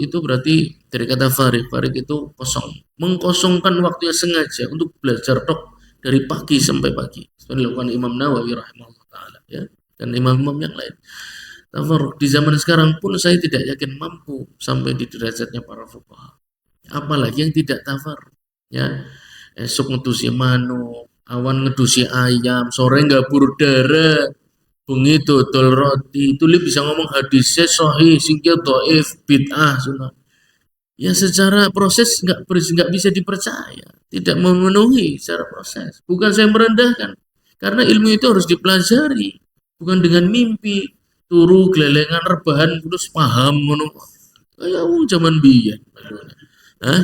itu berarti dari kata farik itu kosong, mengkosongkan waktunya sengaja untuk belajar tok dari pagi sampai pagi. Seperti dilakukan Imam Nawawi rahimahullah taala ya, dan imam-imam yang lain. Tafarruq di zaman sekarang pun saya tidak yakin mampu sampai di derajatnya para fuqaha. Apalagi yang tidak tafarruq ya. Esok ngedusi manuk, awan ngedusi ayam, sore gabur darah, bengi dodol roti, itu bisa ngomong hadisnya sahih, singkil dhaif, bid'ah, sunnah. Ya secara proses nggak bisa dipercaya, tidak memenuhi secara proses. Bukan saya merendahkan, karena ilmu itu harus dipelajari, bukan dengan mimpi, turu gelelengan rebahan terus paham ngono. Kayak zaman biyen. Hah?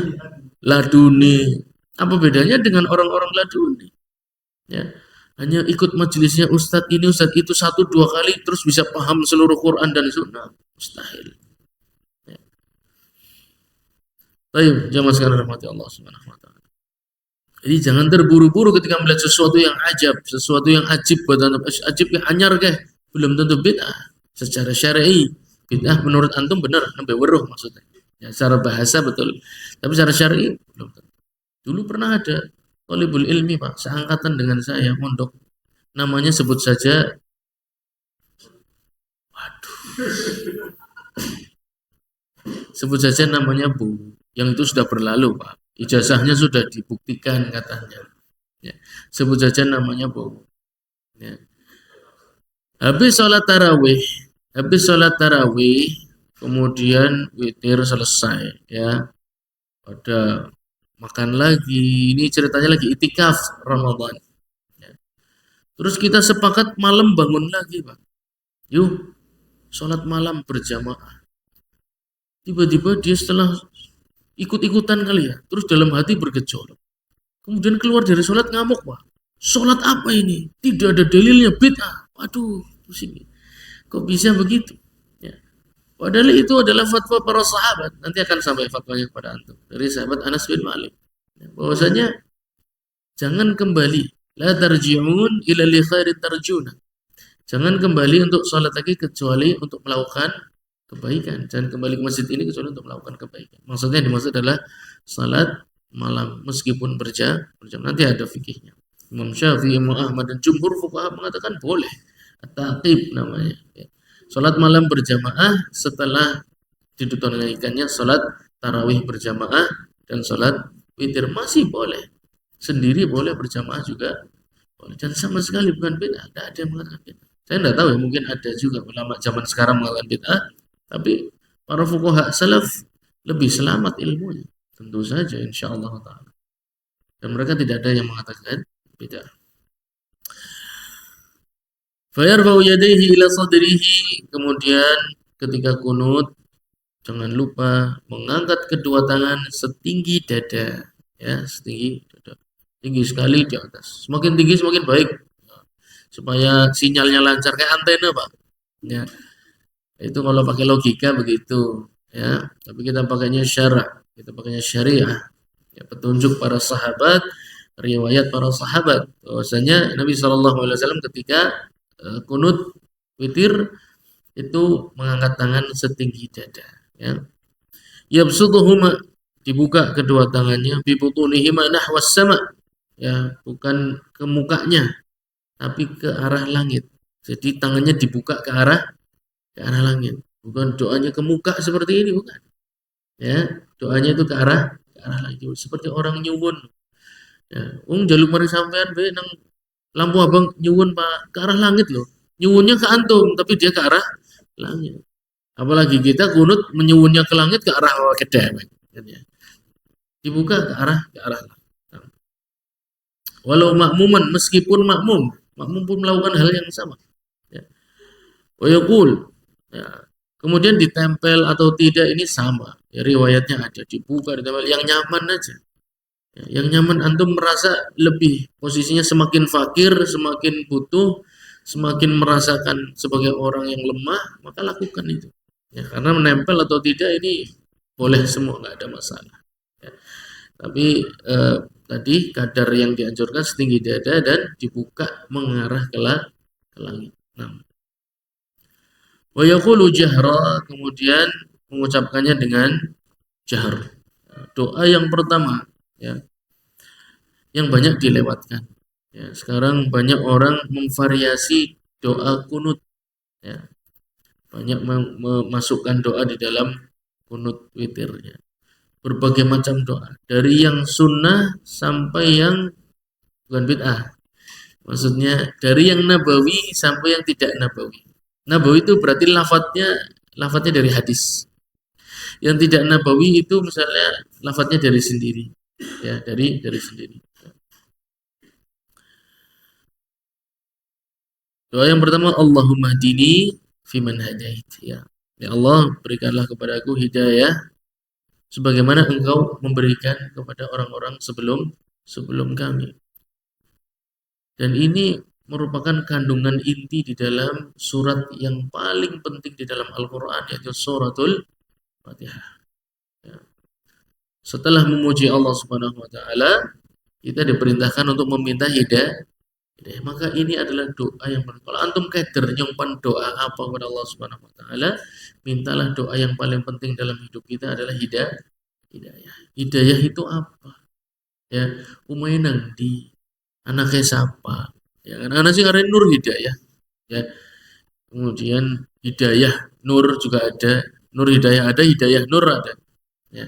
Laduni. Apa bedanya dengan orang-orang laduni? Ya. Hanya ikut majelisnya ustadz ini, ustadz itu 1-2 kali terus bisa paham seluruh Quran dan Sunnah. Mustahil. Ya. Baik, jamaah sekalian rahmati Allah Subhanahu wa taala. Jadi jangan terburu-buru ketika melihat sesuatu yang ajab, sesuatu yang ajib buat antum, ajib yang anyar kah? Belum tentu bid'ah. Secara syar'i, bid'ah menurut antum benar, sampai weruh maksudnya. Ya, secara bahasa betul. Tapi secara syar'i belum tentu. Dulu pernah ada thalibul ilmi Pak, seangkatan dengan saya mondok. Namanya sebut saja, waduh, sebut saja namanya Bu. Yang itu sudah berlalu Pak. Ijazahnya sudah dibuktikan katanya. Ya. Sebut saja namanya Bu. Ya. Habis sholat tarawih, kemudian witir selesai. Ya, ada makan lagi. Ini ceritanya lagi itikaf Ramadan. Ya. Terus kita sepakat malam bangun lagi Pak. Yuk, sholat malam berjamaah. Tiba-tiba dia setelah ikut-ikutan kali ya, terus dalam hati bergejolak. Kemudian keluar dari sholat ngamuk Pak. Sholat apa ini? Tidak ada dalilnya, bid'ah. Waduh, pusing. Kok bisa begitu? Ya. Padahal itu adalah fatwa para sahabat. Nanti akan sampai fatwanya kepada antum. Dari sahabat Anas bin Malik. Ya, bahwasanya jangan kembali. La tarji'un ila li khairin tarjuna. Jangan kembali untuk sholat lagi kecuali untuk melakukan kebaikan. Jangan kembali ke masjid ini kecuali untuk melakukan kebaikan. Maksudnya dimaksud adalah salat malam meskipun berjam. Nanti ada fikihnya. Imam Syafi'i, Imam Ahmad dan jumhur fuqaha mengatakan boleh. At-taqib namanya. Salat malam berjamaah setelah ditunaikannya salat tarawih berjamaah dan salat witir masih boleh. Sendiri boleh, berjamaah juga boleh. Dan sama sekali bukan bid'ah. Tidak ada yang mengatakan bid'ah. Saya tidak tahu ya, mungkin ada juga ulama zaman sekarang mengatakan bid'ah, tapi para fuqaha salaf lebih selamat ilmunya. Tentu saja insyaallah taala. Dan mereka tidak ada yang mengatakan bid'ah. Fayarfa'u yadayhi ila sadrihi, kemudian ketika kunut jangan lupa mengangkat kedua tangan setinggi dada, ya, setinggi dada. Tinggi sekali di atas. Semakin tinggi semakin baik. Supaya sinyalnya lancar kayak antena, Pak. Ya. Itu kalau pakai logika begitu, ya. Tapi kita pakainya syara', kita pakainya syariah. Ya, petunjuk para sahabat riwayat para sahabat bahwasanya Nabi SAW ketika kunut witir itu mengangkat tangan setinggi dada, ya. Yabsutuhuma, dibuka kedua tangannya, bibutunihima nahwas sama, ya, bukan ke mukanya tapi ke arah langit. Jadi tangannya dibuka ke arah langit. Bukan doanya ke muka seperti ini, bukan. Ya, doanya itu ke arah langit. Seperti orang nyuwun. Ya, jaluk mari sampean be nang lampu abang nyuwun Pak ke arah langit loh. Nyuwunnya ke antum tapi dia ke arah langit. Apalagi kita kunut menyuwunnya ke langit ke arah kedai. Ya. Dibuka ke arah langit. Walau makmuman, meskipun makmum pun melakukan hal yang sama. Ya. Wayakul, ya. Kemudian ditempel atau tidak ini sama. Ya, riwayatnya ada, dibuka, ditempel, yang nyaman aja. Ya, yang nyaman antum merasa lebih posisinya semakin fakir, semakin butuh, semakin merasakan sebagai orang yang lemah, maka lakukan itu. Ya, karena menempel atau tidak ini boleh semua, nggak ada masalah. Ya. Tapi tadi kadar yang dianjurkan setinggi dada dan dibuka mengarah ke langit. Nah, wa yaqulu jahra, kemudian mengucapkannya dengan jahr. Doa yang pertama, ya, yang banyak dilewatkan. Ya, sekarang banyak orang memvariasi doa kunut, ya. Banyak memasukkan doa di dalam kunut witirnya. Berbagai macam doa, dari yang sunnah sampai yang bukan bid'ah. Maksudnya dari yang nabawi sampai yang tidak nabawi. Nabawi itu berarti lafadznya dari hadis. Yang tidak nabawi itu misalnya lafadznya dari sendiri. Ya, dari sendiri. Doa yang pertama, Allahumma hdini fiman hadait, ya. Ya Allah, berikanlah kepadaku hidayah sebagaimana Engkau memberikan kepada orang-orang sebelum kami. Dan ini merupakan kandungan inti di dalam surat yang paling penting di dalam Al-Quran, yaitu suratul Fatihah. Ya. Setelah memuji Allah Subhanahu Wa Taala, kita diperintahkan untuk meminta hidayah. Maka ini adalah doa yang paling. Kalau antum keder nyumpan doa apa kepada Allah Subhanahu Wa Taala, mintalah doa yang paling penting dalam hidup kita adalah hidayah. Hidayah itu apa? Ya, umainang di anaknya siapa? Ya kan, anak sih karena Nur Hidayah. Ya, kemudian Hidayah Nur juga ada, Nur Hidayah ada, Hidayah Nur ada. Ya.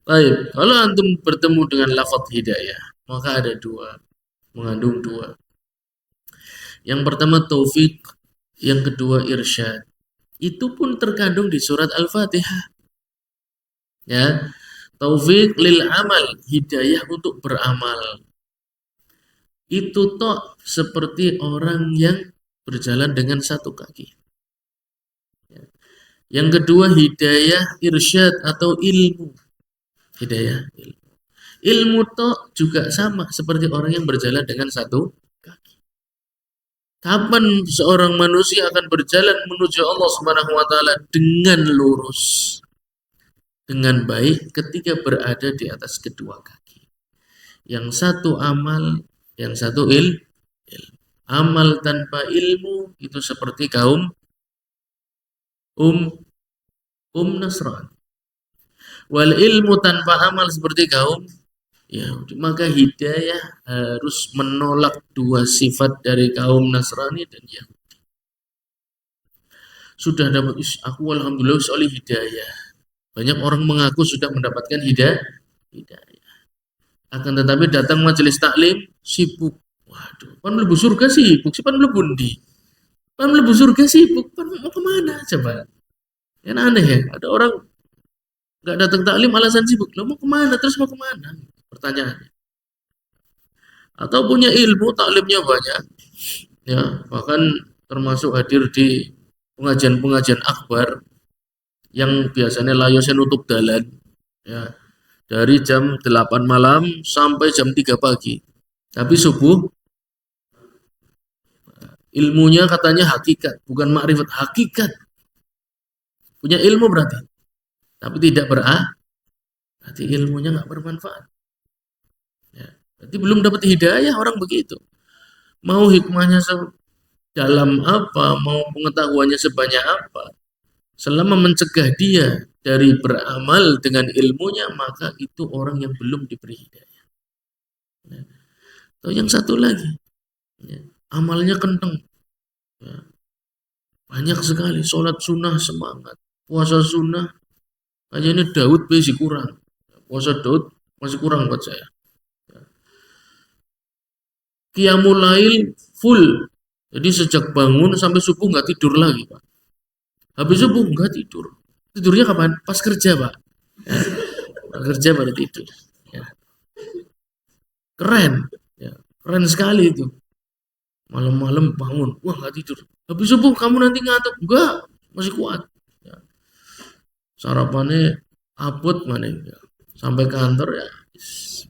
Baik, kalau antum bertemu dengan lafaz hidayah, maka ada dua, mengandung dua. Yang pertama taufik, yang kedua irsyad. Itu pun terkandung di surat Al-Fatihah. Ya, taufik lil amal, hidayah untuk beramal. Itu toh seperti orang yang berjalan dengan satu kaki. Ya. Yang kedua hidayah irsyad atau ilmu. Hidayah ilmu. Ilmu toh juga sama seperti orang yang berjalan dengan satu kaki. Kapan seorang manusia akan berjalan menuju Allah Subhanahu wa taala dengan lurus, dengan baik ketika berada di atas kedua kaki. Yang satu amal, yang satu ilmu. Amal tanpa ilmu itu seperti kaum Nasrani. Wal ilmu tanpa amal seperti kaum Yahudi. Maka hidayah harus menolak dua sifat dari kaum Nasrani dan Yahudi. Sudah dapat, aku alhamdulillah oleh hidayah. Banyak orang mengaku sudah mendapatkan hidayah. Akan tetapi datang majelis taklim sibuk. Waduh, pan mlebu surga sibuk, pan mlebu ndi? Pan mlebu surga sibuk, pan mau kemana coba? Kan aneh ya, ada orang nggak datang taklim alasan sibuk. Lo mau kemana? Terus mau kemana? Pertanyaannya. Atau punya ilmu, taklimnya banyak, ya, bahkan termasuk hadir di pengajian-pengajian akbar yang biasanya layosen nutup dalan, ya, dari jam 8 malam sampai jam 3 pagi. Tapi subuh ilmunya katanya hakikat, bukan makrifat, hakikat. Punya ilmu berarti, tapi tidak Berarti ilmunya nggak bermanfaat. Ya. Berarti belum dapat hidayah orang begitu. Mau hikmahnya dalam apa, mau pengetahuannya sebanyak apa, selama mencegah dia dari beramal dengan ilmunya, maka itu orang yang belum diberi hidayah. Ya. Atau yang satu lagi, ya, amalnya kenceng, ya, banyak sekali, sholat sunnah semangat, puasa sunnah, hanya ini Daud masih kurang, puasa Daud masih kurang buat saya. Qiyamul lail full, jadi sejak bangun sampai subuh nggak tidur lagi Pak. Habis subuh nggak tidur, tidurnya kapan? Pas kerja Pak. Ya, pas kerja pada tidur. Ya. Keren, ya, keren sekali itu. Malam-malam bangun, wah nggak tidur. Habis subuh kamu nanti ngantuk, enggak, masih kuat. Ya. Sarapannya abot mana ya. Sampai kantor ya,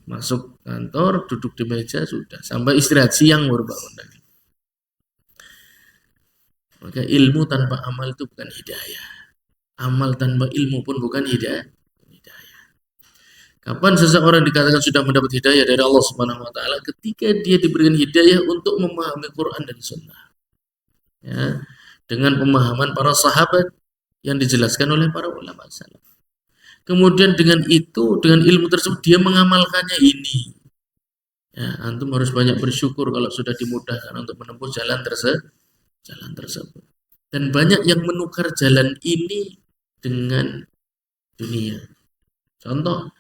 masuk kantor, duduk di meja sudah. Sampai istirahat siang baru bangun lagi. Maka ilmu tanpa amal itu bukan hidayah. Amal tanpa ilmu pun bukan hidayah. Kapan seseorang dikatakan sudah mendapat hidayah dari Allah Subhanahu wa taala? Ketika dia diberikan hidayah untuk memahami Quran dan Sunnah. Ya, dengan pemahaman para sahabat yang dijelaskan oleh para ulama salaf. Kemudian dengan itu, dengan ilmu tersebut dia mengamalkannya ini. Ya, antum harus banyak bersyukur kalau sudah dimudahkan untuk menempuh jalan tersebut. Dan banyak yang menukar jalan ini dengan dunia. Contoh,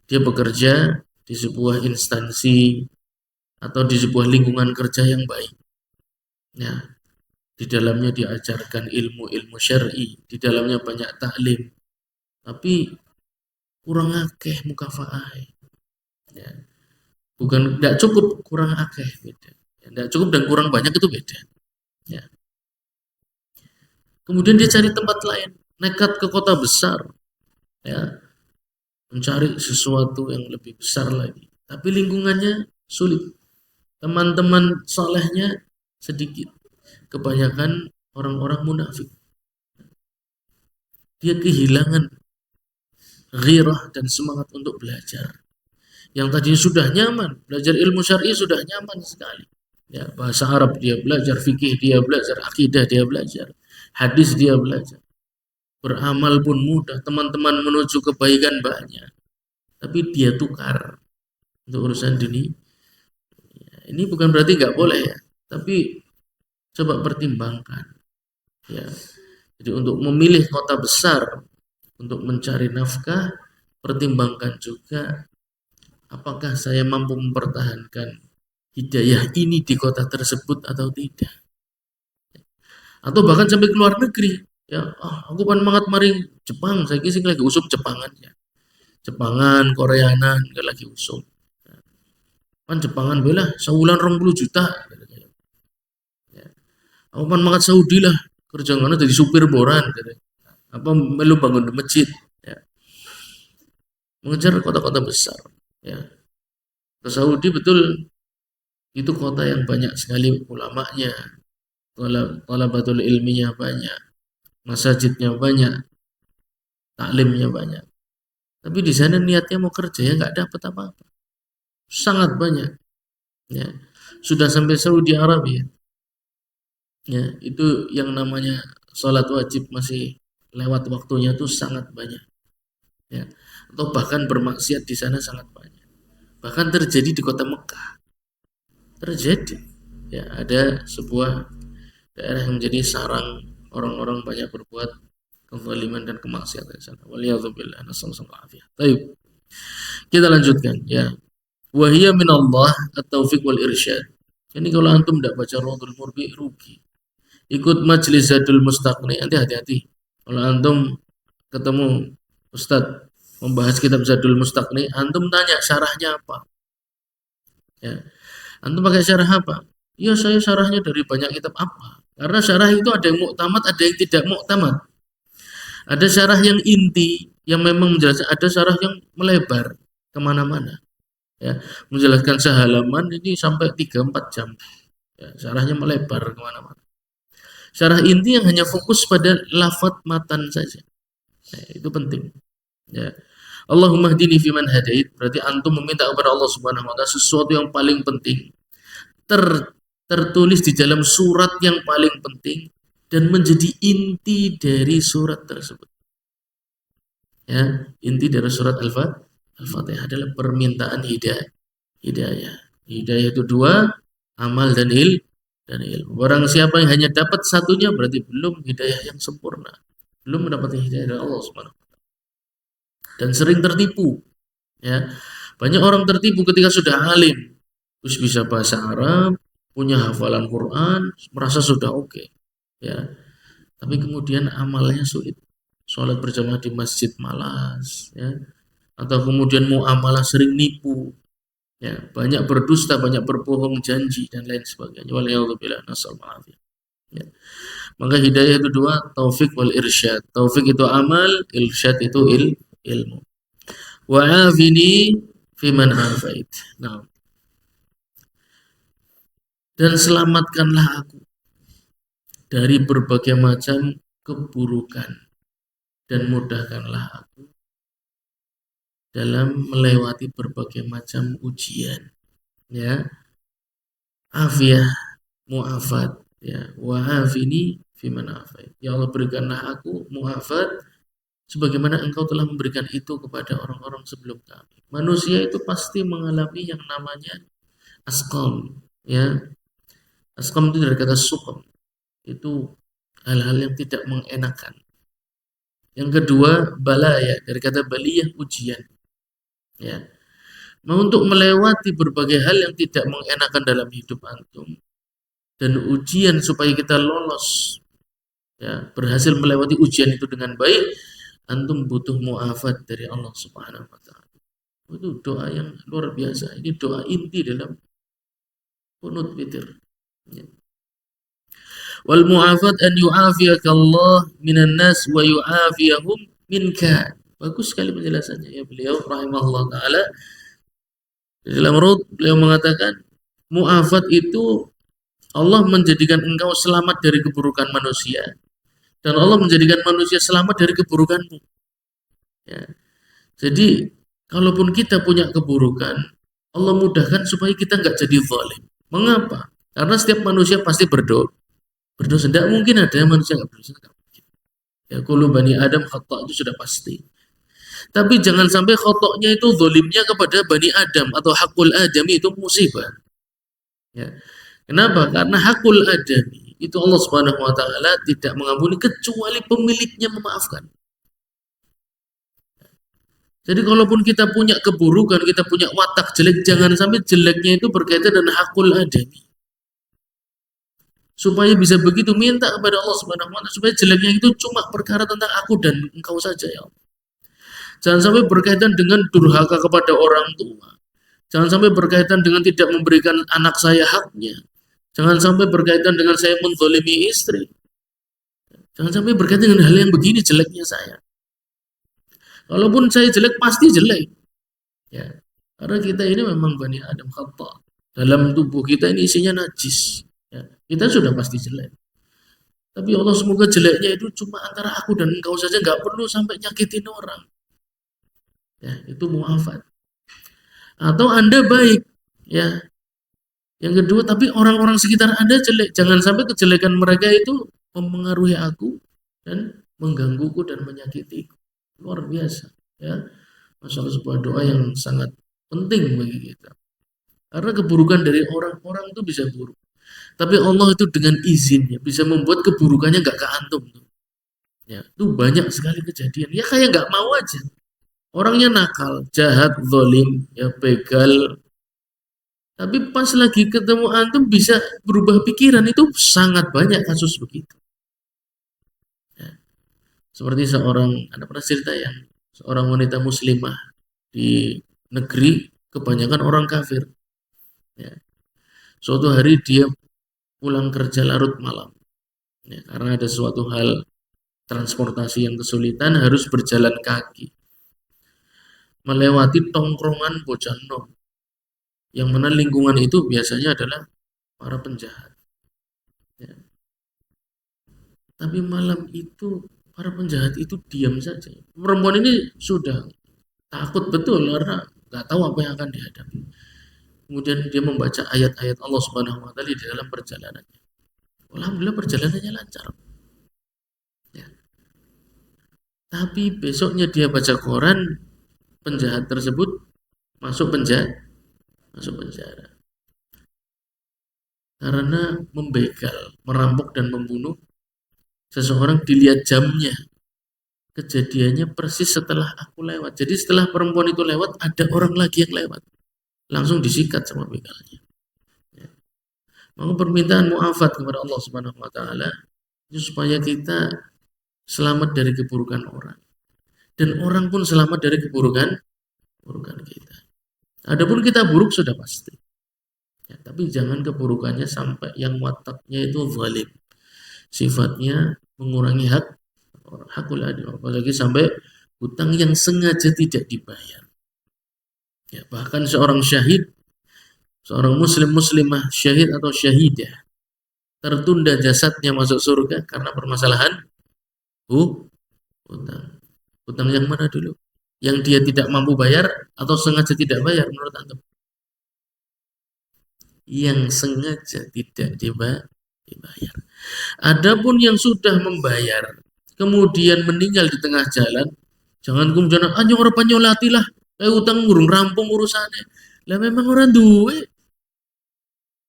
dia bekerja di sebuah instansi atau di sebuah lingkungan kerja yang baik. Ya, di dalamnya diajarkan ilmu-ilmu syar'i, di dalamnya banyak taklim. Tapi kurang akeh mukafaah. Ya. Bukan tidak cukup, kurang akeh beda. Ya, tidak cukup dan kurang banyak itu beda. Ya. Kemudian dia cari tempat lain, nekat ke kota besar, ya, mencari sesuatu yang lebih besar lagi. Tapi lingkungannya sulit. Teman-teman solehnya sedikit. Kebanyakan orang-orang munafik. Dia kehilangan ghirah dan semangat untuk belajar. Yang tadinya sudah nyaman, belajar ilmu syar'i sudah nyaman sekali. Ya, bahasa Arab dia belajar, fikih dia belajar, akidah dia belajar, hadis dia belajar. Beramal pun mudah, teman-teman menuju kebaikan banyak. Tapi dia tukar untuk urusan dunia. Ini bukan berarti nggak boleh ya, tapi coba pertimbangkan. Ya, jadi untuk memilih kota besar untuk mencari nafkah, pertimbangkan juga apakah saya mampu mempertahankan hidayah ini di kota tersebut atau tidak. Atau bahkan sampai ke luar negeri. Ya, aku pan mangat mari Jepang, saya kira lagi usum Jepangan ya. Jepangan, Koreanan, gak lagi usum. Pan Jepangan bela, sewulan 20 juta. Ya. Aku pan mangat Saudi lah, kerja ngono jadi supir boran. Apa melu bangun masjid. Ya. Mengejar kota-kota besar. Ya. Ke Saudi betul itu kota yang banyak sekali ulamanya, talabatul ilminya banyak, masjidnya banyak, taklimnya banyak. Tapi di sana niatnya mau kerja ya nggak dapat apa-apa. Sangat banyak. Ya. Sudah sampai Saudi Arabia. Ya, itu yang namanya sholat wajib masih lewat waktunya tuh sangat banyak. Ya. Atau bahkan bermaksiat di sana sangat banyak. Bahkan terjadi di kota Mekah. Terjadi. Ya, ada sebuah daerah yang menjadi sarang orang-orang banyak berbuat kezaliman dan kemaksiatan di sana. Waliyadzubillah, nasallallahu alaihi wasallam. Kita lanjutkan ya. Wahiyya min Allah at-taufiq wal irsyad. Ini kalau antum tidak baca Raudhul Murbi rugi. Ikut majelis Zadul Mustaqni, nanti hati-hati. Kalau antum ketemu Ustadz membahas kitab Zadul Mustaqni, antum tanya syarahnya apa? Ya. Antum pakai syarah apa? Ya saya syarahnya dari banyak kitab apa? Karena syarah itu ada yang muktamad, ada yang tidak muktamad. Ada syarah yang inti, yang memang menjelaskan, ada syarah yang melebar kemana-mana. Ya, menjelaskan sehalaman ini sampai 3-4 jam. Ya, syarahnya melebar kemana-mana. Syarah inti yang hanya fokus pada lafaz matan saja. Ya, itu penting. Ya. Allahumma hdini fiman hadait, berarti antum meminta kepada Allah Subhanahu wa taala sesuatu yang paling penting, tertulis di dalam surat yang paling penting dan menjadi inti dari surat tersebut. Ya, inti dari surat Al-Fatihah adalah permintaan hidayah. Hidayah itu dua, amal dan ilmu. Barang siapa yang hanya dapat satunya berarti belum hidayah yang sempurna. Belum mendapatkan hidayah dari Allah Subhanahu wa taala. Dan sering tertipu, ya. Banyak orang tertipu ketika sudah alim, terus bisa bahasa Arab, punya hafalan Quran, merasa sudah oke, ya. Tapi kemudian amalnya sulit. Sholat berjamaah di masjid malas, ya. Atau kemudian muamalah sering nipu, ya. Banyak berdusta, banyak berbohong janji dan lain sebagainya. Waliyadzubillah, nasallallahu alaihi. Ya. Maka hidayah itu dua, taufik wal irsyad. Taufik itu amal, irsyad itu ilmu. Wa'afini fiman afait. Nah, dan selamatkanlah aku dari berbagai macam keburukan dan mudahkanlah aku dalam melewati berbagai macam ujian. Ya, afiyah, mu'afat. Ya, wa'afini fiman afait. Ya Allah, berikanlah aku mu'afat sebagaimana engkau telah memberikan itu kepada orang-orang sebelum kami. Manusia itu pasti mengalami yang namanya asqam, ya. Asqam itu dari kata suqam, itu hal-hal yang tidak mengenakan. Yang kedua, balaya dari kata baliyah, ujian, ya. Nah, untuk melewati berbagai hal yang tidak mengenakan dalam hidup antum dan ujian supaya kita lolos, ya, berhasil melewati ujian itu dengan baik, antum butuh mu'afat dari Allah Subhanahu wa taala. Itu doa yang luar biasa. Ini doa inti dalam qunut witir. Ya. Wal mu'afat an yu'afiyaka Allah minan nas wa yu'afiyahum minka. Bagus sekali penjelasannya ya beliau rahimahullah taala. Dalam Rud beliau mengatakan mu'afat itu Allah menjadikan engkau selamat dari keburukan manusia dan Allah menjadikan manusia selamat dari keburukanmu. Ya. Jadi kalaupun kita punya keburukan, Allah mudahkan supaya kita nggak jadi zalim. Mengapa? Karena setiap manusia pasti berdosa. Tidak mungkin ada manusia nggak berdosa. Ya, kullu bani Adam khata' itu sudah pasti. Tapi jangan sampai khotoknya itu zolimnya kepada bani Adam atau hakul adami itu musibah. Ya. Kenapa? Karena hakul adami itu Allah Subhanahu wa taala tidak mengampuni kecuali pemiliknya memaafkan. Jadi kalaupun kita punya keburukan, kita punya watak jelek, jangan sampai jeleknya itu berkaitan dengan hakul adami. Supaya bisa begitu minta kepada Allah Subhanahu wa taala supaya jeleknya itu cuma perkara tentang aku dan engkau saja ya Allah. Jangan sampai berkaitan dengan durhaka kepada orang tua. Jangan sampai berkaitan dengan tidak memberikan anak saya haknya. Jangan sampai berkaitan dengan saya menzalimi istri. Jangan sampai berkaitan dengan hal yang begini jeleknya saya. Kalaupun saya jelek pasti jelek. Ya. Karena kita ini memang bani Adam khata. Dalam tubuh kita ini isinya najis. Ya. Kita sudah pasti jelek. Tapi Allah semoga jeleknya itu cuma antara aku dan engkau saja, nggak perlu sampai nyakitin orang. Ya, itu mu'afat. Atau Anda baik, ya. Yang kedua, tapi orang-orang sekitar Anda jelek. Jangan sampai kejelekan mereka itu mempengaruhi aku dan menggangguku dan menyakitiku. Luar biasa, ya. Masalah sebuah doa yang sangat penting bagi kita. Karena keburukan dari orang-orang itu bisa buruk. Tapi Allah itu dengan izinnya bisa membuat keburukannya nggak ke antum. Ya, itu banyak sekali kejadian. Ya kayak nggak mau aja. Orangnya nakal, jahat, zalim, ya begal. Tapi pas lagi ketemu antum bisa berubah pikiran, itu sangat banyak kasus begitu. Ya. Seperti ada pernah cerita yang seorang wanita muslimah di negeri kebanyakan orang kafir. Ya. Suatu hari dia pulang kerja larut malam. Ya, karena ada suatu hal transportasi yang kesulitan harus berjalan kaki. Melewati tongkrongan bocah nom. Yang mana lingkungan itu biasanya adalah para penjahat. Ya. Tapi malam itu para penjahat itu diam saja. Perempuan ini sudah Takut betul karena nggak tahu apa yang akan dihadapi. Kemudian dia membaca ayat-ayat Allah Subhanahu wa taala di dalam perjalanannya. Alhamdulillah perjalanannya lancar. Ya. Tapi besoknya dia baca koran, penjahat tersebut masuk penjara karena membegal, merampok dan membunuh seseorang. Dilihat jamnya. Kejadiannya persis setelah aku lewat. Jadi setelah perempuan itu lewat, ada orang lagi yang lewat. Langsung disikat sama begalnya. Ya. Maka permintaan muafat kepada Allah Subhanahu wa taala itu supaya kita selamat dari keburukan orang. Dan orang pun selamat dari keburukan kita. Adapun kita buruk sudah pasti. Ya, tapi jangan keburukannya sampai yang wataknya itu zalim. Sifatnya mengurangi hakul adil. Apalagi sampai hutang yang sengaja tidak dibayar. Ya, bahkan seorang syahid, seorang muslimah syahid atau syahidah, tertunda jasadnya masuk surga karena permasalahan hutang. Hutang yang mana dulu? Yang dia tidak mampu bayar atau sengaja tidak bayar menurut Anda? Yang sengaja tidak dibayar. Adapun yang sudah membayar, kemudian meninggal di tengah jalan, jangan kemudian anjing orang panyolati lah, utang ngurung rampung urusannya. Lah memang orang duwe,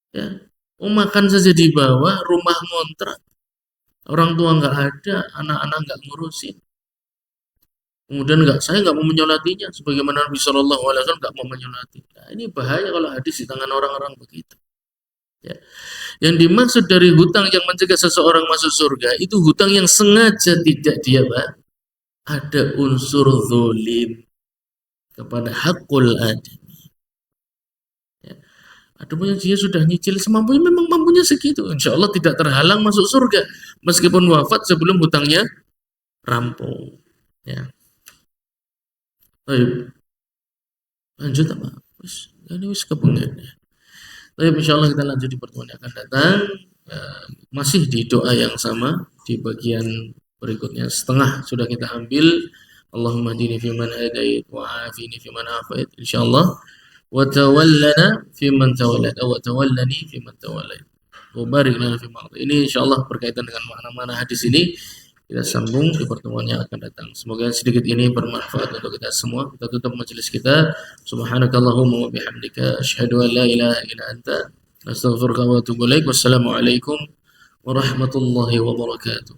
ya. Oh, makan saja di bawah, rumah ngontrak, orang tua nggak ada, anak-anak nggak ngurusin. Kemudian saya nggak mau menyolatinya, sebagaimana Nabi Shallallahu Alaihi Wasallam nggak mau menyolati. Nah, ini bahaya kalau hadis di tangan orang-orang begitu. Ya. Yang dimaksud dari hutang yang mencegah seseorang masuk surga itu hutang yang sengaja tidak dia ada unsur zolim kepada hakul adil. Ya. Adapun yang dia sudah nyicil semampunya, memang mampunya segitu, insya Allah tidak terhalang masuk surga meskipun wafat sebelum hutangnya rampung. Ya. Baik. Lanjut apa? Ini wis kepengen. Baik, insya Allah kita lanjut di pertemuan yang akan datang. Masih di doa yang sama di bagian berikutnya, setengah sudah kita ambil. Allahumma dini fiman hadait wa afini fiman afait, insyaallah, wa tawallana fiman tawallat wa tawallani fiman tawallait wa barik lana fi ma. Ini insyaallah berkaitan dengan makna-makna hadis ini. Kita sambung di pertemuan yang akan datang. Semoga sedikit ini bermanfaat untuk kita semua. Kita tutup majelis kita. Subhanakallahumma wa bihamdika asyhadu an la ilaha illa anta astaghfiruka wa atubu ilaik. Wassalamualaikum warahmatullahi wabarakatuh.